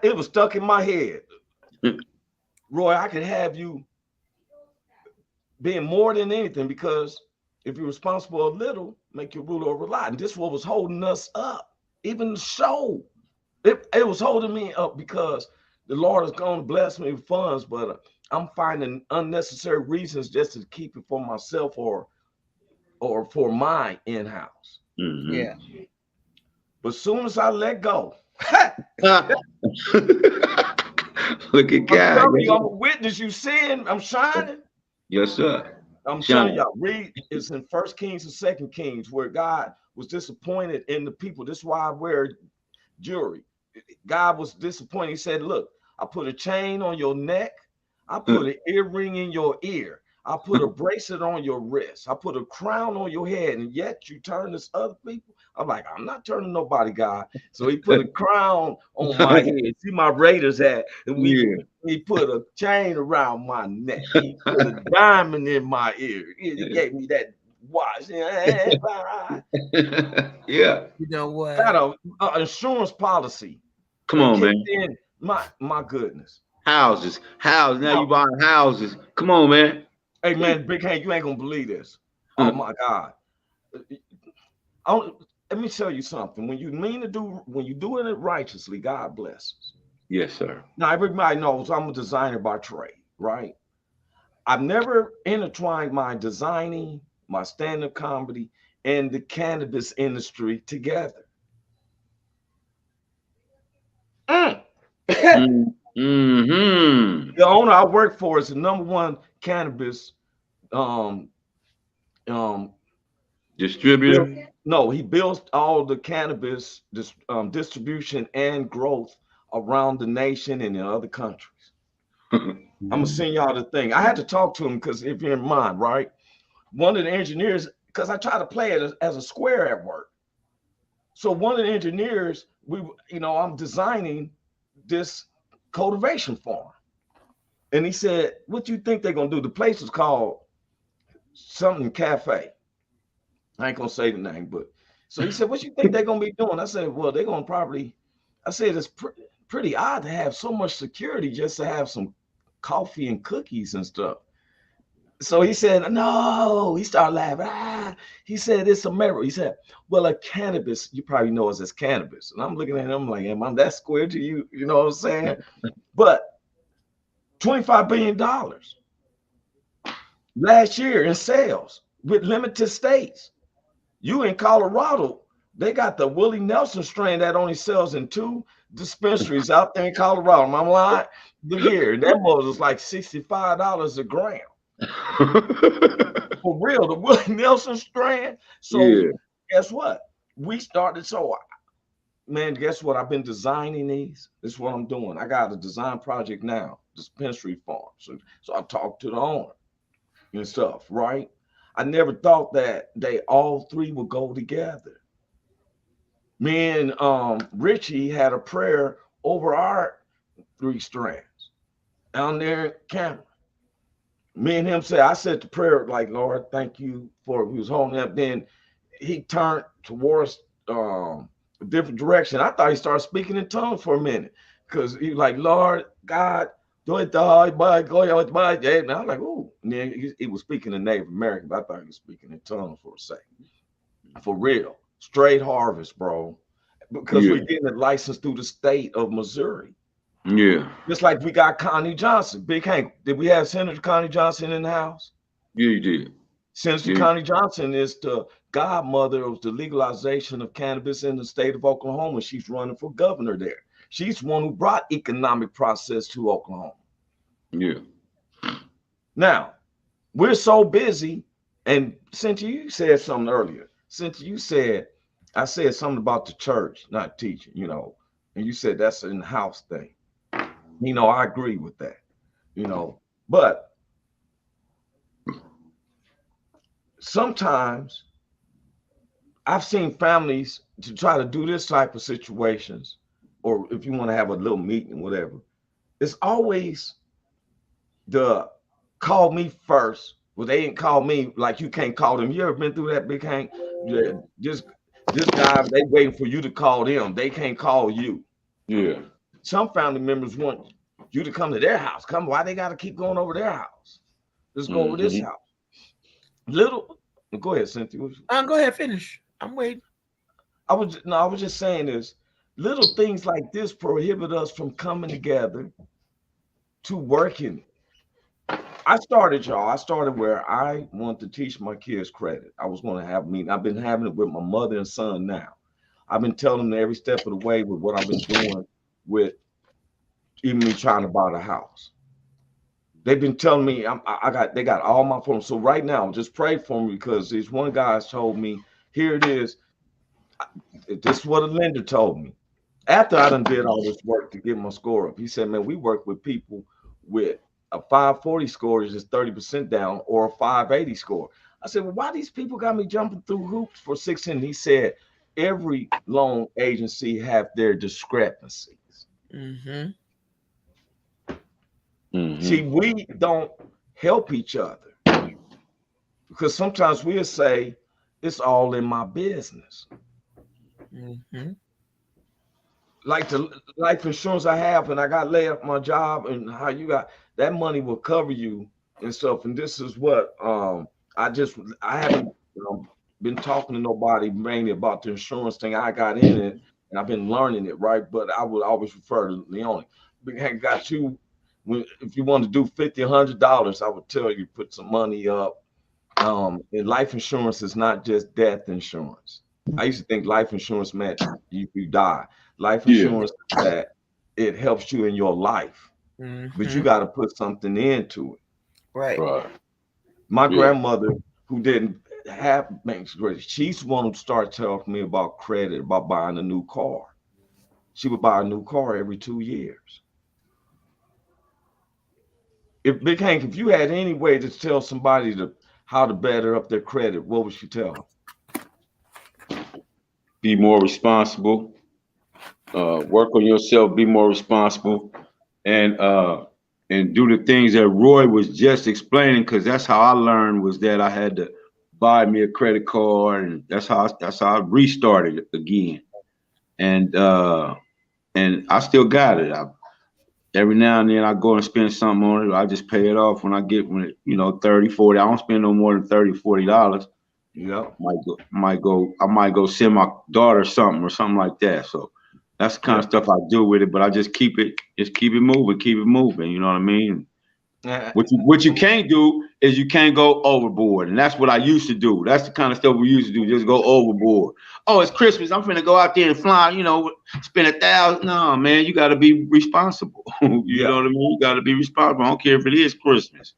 It was stuck in my head. Roy, I could have you being more than anything, because if you're responsible a little, make you rule over a lot. And this is what was holding us up. Even the show, it was holding me up because the Lord is going to bless me with funds, but I'm finding unnecessary reasons just to keep it for myself or for my in-house. Mm-hmm. Yeah. But as soon as I let go, look at God. I'm a witness. You seeing? I'm shining. Yes, sir. I'm telling y'all, read it's in 1 Kings and 2 Kings where God was disappointed in the people. This is why I wear jewelry. God was disappointed. He said, look, I put a chain on your neck. I put an earring in your ear. I put a bracelet on your wrist. I put a crown on your head. And yet you turn this other people. I'm like, I'm not turning nobody, God. So he put a crown on my head. See my Raiders hat. And he put a chain around my neck. He put a diamond in my ear. He gave me that watch. Yeah. You know what? Got an insurance policy. Come on, man. In, my goodness. Houses. Now you buying houses. Come on, man. Hey, man, Big Hank, you ain't gonna believe this. Oh my God. Let me tell you something. When you're doing it righteously, God blesses. Yes, sir. Now, everybody knows I'm a designer by trade, right? I've never intertwined my designing, my stand-up comedy, and the cannabis industry together. Mm-hmm. The owner I work for is the #1 cannabis distributor. No, he builds all the cannabis distribution and growth around the nation and in other countries. I'm gonna send y'all the thing. I had to talk to him because if you're in mind, right? One of the engineers, because I try to play it as a square at work. So one of the engineers, I'm designing this cultivation farm. And he said, what do you think they're gonna do? The place is called something cafe. I ain't gonna say the name, but so he said, what you think they're gonna be doing? I said, well, they're gonna probably, I said, it's pretty odd to have so much security just to have some coffee and cookies and stuff. So he said, no, he started laughing. He said, it's a mirror. He said, well, a cannabis, you probably know us as cannabis. And I'm looking at him like, am I that square to you? You know what I'm saying? But $25 billion last year in sales with limited states. You in Colorado, they got the Willie Nelson strain that only sells in 2 dispensaries out there in Colorado. Am I lying? Look here, that was like $65 a gram. For real, the Willie Nelson strain. So guess what? We started. So, man, guess what? I've been designing these. This is what I'm doing. I got a design project now, dispensary farm. So I talked to the owner and stuff, right? I never thought that they all 3 would go together. Me and Richie had a prayer over our 3 strands down there in Cameron. Me and him I said the prayer like, Lord, thank you for, he was holding up. Then he turned towards a different direction. I thought he started speaking in tongues for a minute because he was like, Lord God, do it, go. And I'm like, ooh. And then he was speaking in Native American, but I thought he was speaking in tongues for a second. For real. Straight harvest, bro. Because we're getting it licensed through the state of Missouri. Yeah. Just like we got Connie Johnson. Big Hank, did we have Senator Connie Johnson in the house? Yeah, you did. Senator Connie Johnson is the godmother of the legalization of cannabis in the state of Oklahoma. She's running for governor there. She's the one who brought economic process to Oklahoma. Yeah. Now, we're so busy, and Cynthia, you said something earlier. Cynthia, you said, I said something about the church not teaching, and you said that's an in-house thing. I agree with that, but sometimes I've seen families to try to do this type of situations, or if you want to have a little meeting, whatever, it's always the call me first. Well, they didn't call me, like you can't call them. You ever been through that, Big Hank? Yeah, this guy, they waiting for you to call them. They can't call you. Yeah. Some family members want you to come to their house. Why they got to keep going over their house? Let's go over this house. Go ahead, Cynthia. Go ahead, finish. I'm waiting. I was just saying this. Little things like this prohibit us from coming together to working. I started where I want to teach my kids credit. I was going to have a meeting. I've been having it with my mother and son now. I've been telling them every step of the way with what I've been doing with even me trying to buy the house. They've been telling me they got all my forms. So right now, just pray for me, because these one guy's told me, here it is. This is what a lender told me. After I done did all this work to get my score up, he said, man, we work with people with a 540 score is just 30% down, or a 580 score. I said, well, why these people got me jumping through hoops for 16? He said, every loan agency have their discrepancies. Mm-hmm. Mm-hmm. See, we don't help each other, because sometimes we'll say, it's all in my business. Mm-hmm. Like the life insurance I have, and I got laid off my job, and how you got that money will cover you and stuff. And this is what I haven't been talking to nobody mainly about the insurance thing. I got in it and I've been learning it, right? But I would always refer to Leone. Got you if you want to do $50, $100, I would tell you put some money up. And life insurance is not just death insurance. I used to think life insurance meant you die. Life insurance is that it helps you in your life, but you got to put something into it. Right. My grandmother, who didn't have banks credit, she's the one who started telling me about credit, about buying a new car. She would buy a new car every 2 years. If Big Hank, if you had any way to tell somebody how to better up their credit, what would you tell them? Be more responsible. Work on yourself. Be more responsible, and do the things that Roy was just explaining. Because that's how I learned, was that I had to buy me a credit card, and that's how I restarted again. And I still got it. Every now and then I go and spend something on it. I just pay it off when I get 30, 40. I don't spend no more than $30, $40. Yeah. I might go send my daughter something or something like that. So that's the kind of stuff I do with it. But I just keep it moving. You know what I mean? What you can't do is you can't go overboard, and that's what I used to do. That's the kind of stuff we used to do, just go overboard. Oh, it's Christmas, I'm finna go out there and fly, spend $1,000. No, man, you got to be responsible. You know what I mean? You got to be responsible. I don't care if it is Christmas.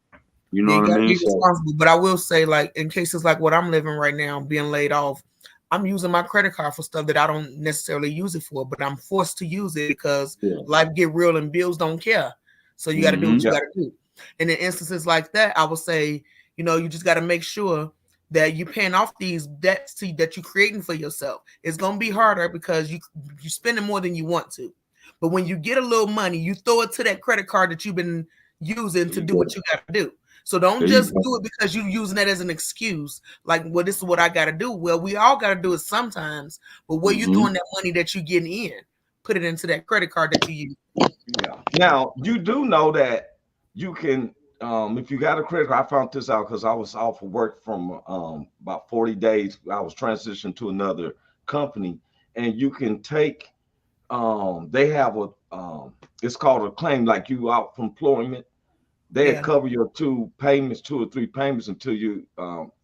You know what I mean? Be responsible. But I will say, like, in cases like what I'm living right now, being laid off, I'm using my credit card for stuff that I don't necessarily use it for, but I'm forced to use it because life get real and bills don't care. So you got to do what you got to do. And in instances like that, I would say, you just got to make sure that you're paying off these debts that you're creating for yourself. It's going to be harder because you're spending more than you want to. But when you get a little money, you throw it to that credit card that you've been using to do what you got to do. So don't just do it because you're using that as an excuse. Like, well, this is what I got to do. Well, we all got to do it sometimes. But where you throwing that money that you're getting in, put it into that credit card that you use. Yeah. Now, you do know that you can, if you got a credit card, I found this out because I was off of work from about 40 days. I was transitioned to another company, and you can take, they have it's called a claim, like you out from employment. They cover your 2 or 3 payments until you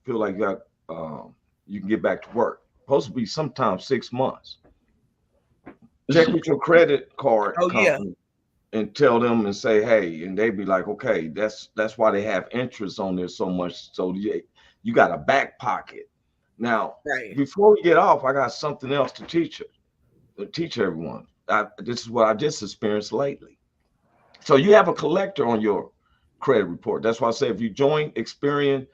feel like you can get back to work. Supposed to be sometimes 6 months. Check with your credit card company. and tell them and say, hey, and they be like, okay, that's why they have interest on there so much. So you got a back pocket. Now, Right. before we get off, I got something else to teach everyone. This is what I just experienced lately. So you have a collector on your credit report. That's why I say if you join Experian,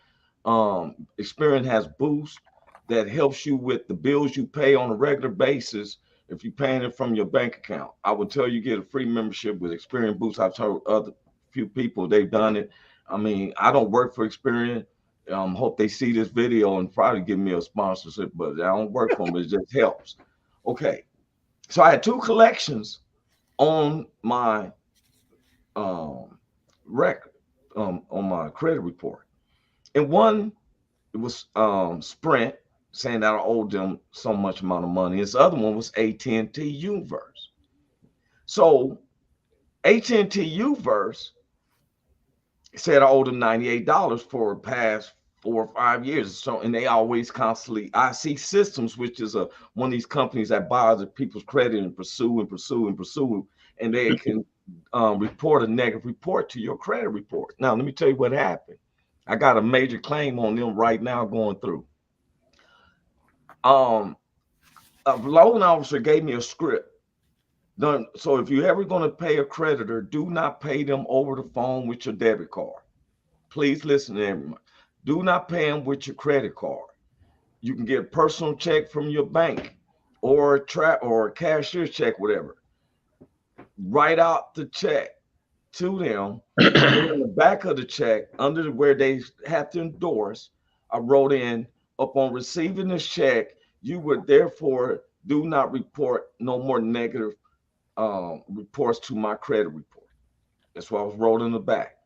Experian has Boost that helps you with the bills you pay on a regular basis. If you're paying it from your bank account, I would tell you get a free membership with Experian Boost. I've told other few people they've done it. I mean, I don't work for Experian. Hope they see this video and probably give me a sponsorship, but I don't work for them. It just helps. Okay, so I had two collections on my record, on my credit report, and one it was Sprint saying that I owed them so much amount of money. This other one was AT&T Universe. So AT&T Universe said I owed them $98 for the past 4 or 5 years. So, and they always constantly IC Systems, which is one of these companies that buys people's credit and pursue, and they can report a negative report to your credit report. Now, let me tell you what happened. I got a major claim on them right now going through. A loan officer gave me a script. So if you're ever going to pay a creditor, do not pay them over the phone with your debit card. Please listen to everyone. Do not pay them with your credit card. You can get a personal check from your bank or a cashier's check, whatever. Write out the check to them. And in the back of the check, under where they have to endorse, I wrote in, upon receiving this check, you would therefore do not report no more negative reports to my credit report. That's what I was wrote in the back.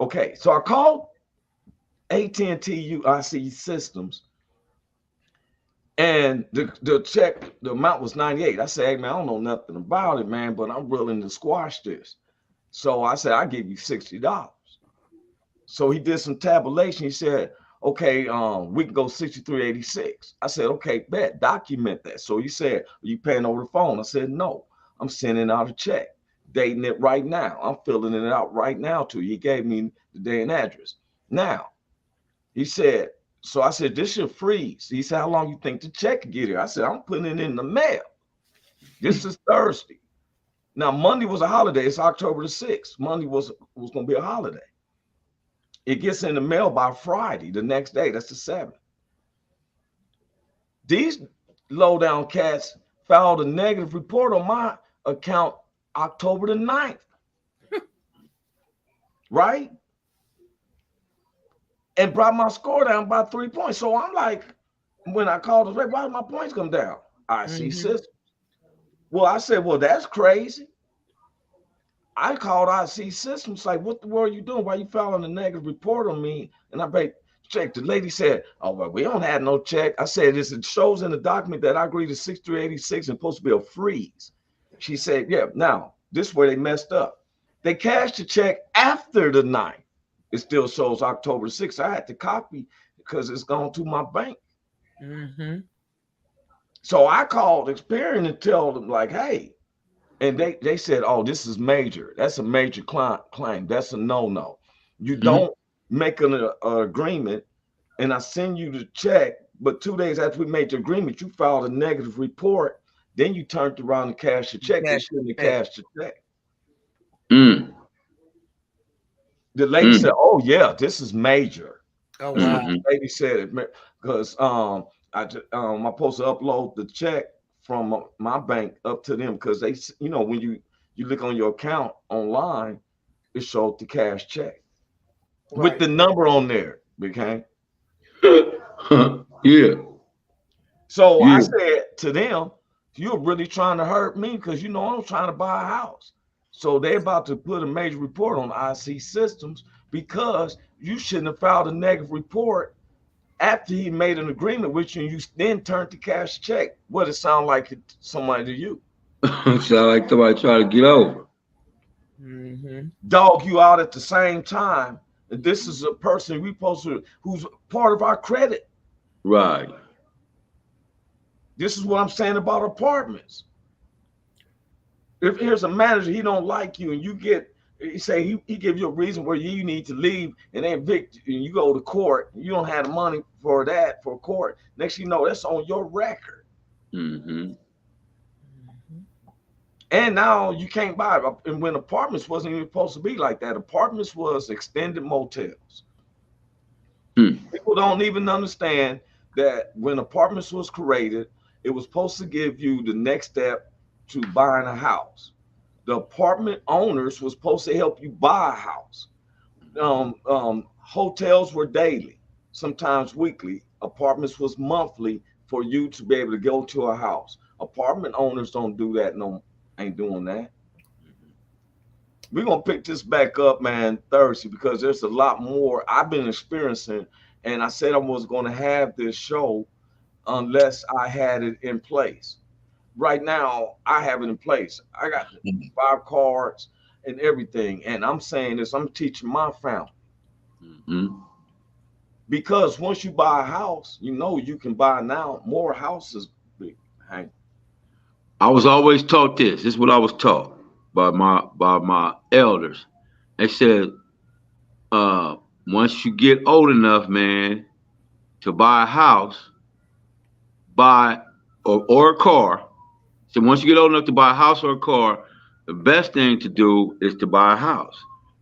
Okay, so I called AT&T UIC Systems, and the check, the amount was 98. I said, hey man, I don't know nothing about it, man, but I'm willing to squash this. So I said, I'll give you $60. So he did some tabulation. He said, okay, we can go 63.86. I said, okay, bet, document that. So he said, are you paying over the phone? I said, no, I'm sending out a check, dating it right now. I'm filling it out right now to you. He gave me the day and address. Now, he said, so I said, this should freeze. He said, how long you think the check can get here? I said, I'm putting it in the mail. This is Thursday. Now, Monday was a holiday. It's October the 6th. Monday was going to be a holiday. It gets in the mail by Friday, the next day. That's the 7th. These low down cats filed a negative report on my account October the 9th. Right? And brought my score down by 3 points. So I'm like, when I called, why did my points come down? IC Systems. Well, I said, well, that's crazy. I called IC Systems, like, what the world are you doing? Why you filing a negative report on me? And I checked. The lady said, oh, well, we don't have no check. I said, it shows in the document that I agreed to 6386 and supposed to be a freeze. She said, yeah, now, this is where they messed up. They cashed the check after the 9th. It still shows October 6th. I had to copy because it's gone to my bank. So I called Experian and tell them, like, hey, and they said, oh, this is major. That's a major claim. That's a no-no. You don't make an agreement, and I send you the check, but 2 days after we made the agreement, you filed a negative report. Then you turned around and cashed the check. They shouldn't have cashed the check. The lady said, oh, yeah, this is major. Oh, wow. The lady said it because I'm supposed to upload the check from my bank up to them because they, when you look on your account online, it showed the cash check with the number on there. Okay. Yeah. So I said to them, you're really trying to hurt me because I'm trying to buy a house. So they're about to put a major report on IC Systems because you shouldn't have filed a negative report after he made an agreement with you and you then turned to cash check. What it sound like somebody to you? Sound like somebody trying to get over. Dog you out at the same time. And this is a person who's part of our credit. Right. This is what I'm saying about apartments. If here's a manager, he don't like you, and he say he give you a reason where you need to leave, and they evict you, and you go to court, you don't have the money for court. Next you know, that's on your record. Mm-hmm. And now you can't buy it. And when apartments wasn't even supposed to be like that, apartments was extended motels. People don't even understand that when apartments was created, it was supposed to give you the next step to buying a house. The apartment owners was supposed to help you buy a house. Hotels were daily, sometimes weekly. Apartments was monthly for you to be able to go to a house. Apartment owners don't do that. No, ain't doing that. We're going to pick this back up, man, Thursday, because there's a lot more I've been experiencing. And I said I was going to have this show unless I had it in place. Right now, I have it in place. I got 5 cards and everything. And I'm saying this, I'm teaching my family. Mm-hmm. Because once you buy a house, you know you can buy now more houses. I was always taught this. This is what I was taught by my elders. They said, once you get old enough, man, to buy a house, or a car. So once you get old enough to buy a house or a car, the best thing to do is to buy a house,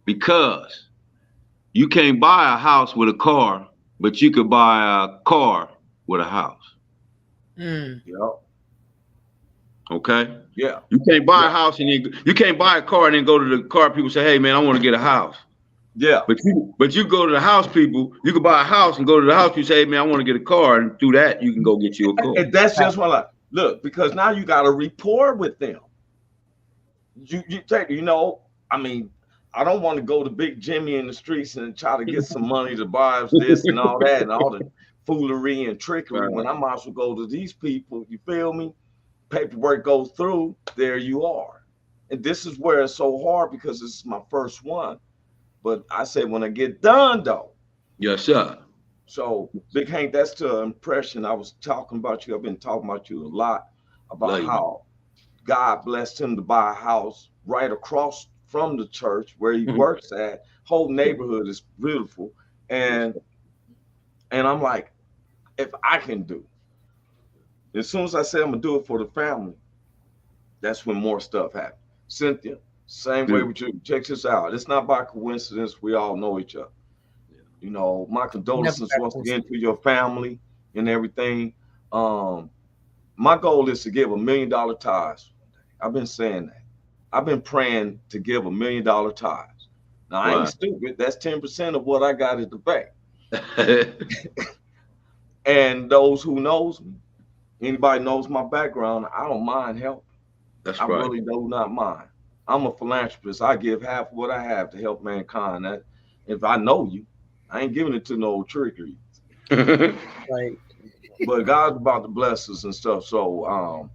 because you can't buy a house with a car, but you could buy a car with a house. Yep. Okay. Yeah. You can't buy a house and you can't buy a car and then go to the car people say, hey man, I want to get a house. Yeah. But you go to the house people, you can buy a house and go to the house, you say, hey man, I want to get a car, and through that you can go get you a car. And that's just what I look, because now you got a rapport with them. You take, I mean, I don't want to go to Big Jimmy in the streets and try to get some money to buy this and all that and all the foolery and trickery. Right. When I might as well go to these people, you feel me? Paperwork goes through, there you are. And this is where it's so hard, because this is my first one. But I said when I get done though. Yes, sir. So Big Hank, that's the impression I was talking about you. I've been talking about you a lot about how God blessed him to buy a house right across from the church where he works at. Whole neighborhood is beautiful. And I'm like, if I can do it. As soon as I said I'm gonna do it for the family, that's when more stuff happened. Cynthia, same way with you. Check this out. It's not by coincidence. We all know each other. My condolences once again to your family and everything. My goal is to give $1 million tithes. I've been saying that. I've been praying to give $1 million tithes. Now, I ain't stupid. That's 10% of what I got at the bank. And those who knows me, anybody knows my background, I don't mind helping. That's I right. really do not mind. I'm a philanthropist. I give half of what I have to help mankind. That if I know you, I ain't giving it to no trickery. Right. But God's about to bless us and stuff. So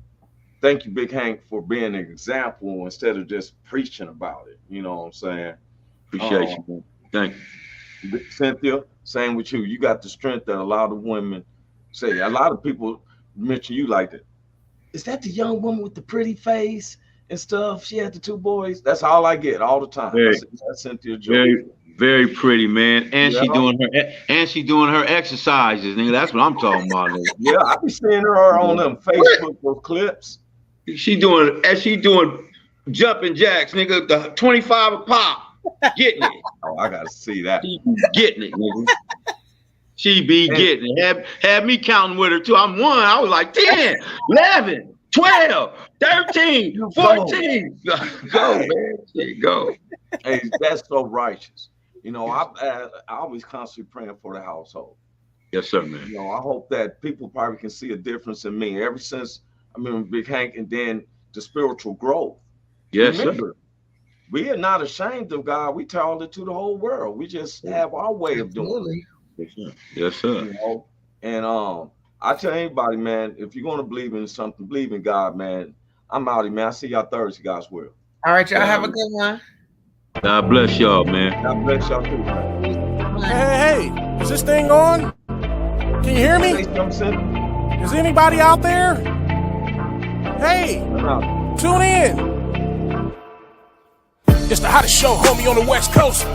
thank you, Big Hank, for being an example instead of just preaching about it. You know what I'm saying? Appreciate you. Thank you. Cynthia, same with you. You got the strength that a lot of women say. A lot of people mention you like that. Is that the young woman with the pretty face and stuff? She had the 2 boys. That's all I get all the time. That's Cynthia Joi. Very, very pretty, man. And she doing her exercises, nigga. That's what I'm talking about, nigga. Yeah, I be seeing her on them Facebook clips. She doing jumping jacks, nigga. The 25 a pop. Getting it. Oh, I gotta see that. She getting it, nigga. She be getting it. Had me counting with her too. I'm 1. I was like 10, 11, 12, 13, 14. Go, man. Go. Hey, that's so righteous. I always constantly praying for the household. Yes, sir, man. I hope that people probably can see a difference in me ever since Big Hank, and then the spiritual growth. Yes, remember, sir. We are not ashamed of God. We tell it to the whole world. We just have our way of doing it. Yes, sir. And I tell anybody, man, if you're gonna believe in something, believe in God, man. I'm out here, man. I see y'all Thursday, God's will. All right, y'all have a good one. God bless y'all, man. God bless y'all too, man. Hey, is this thing on? Can you hear me? Is anybody out there? Hey, tune in. It's the hottest show, homie, on the West Coast.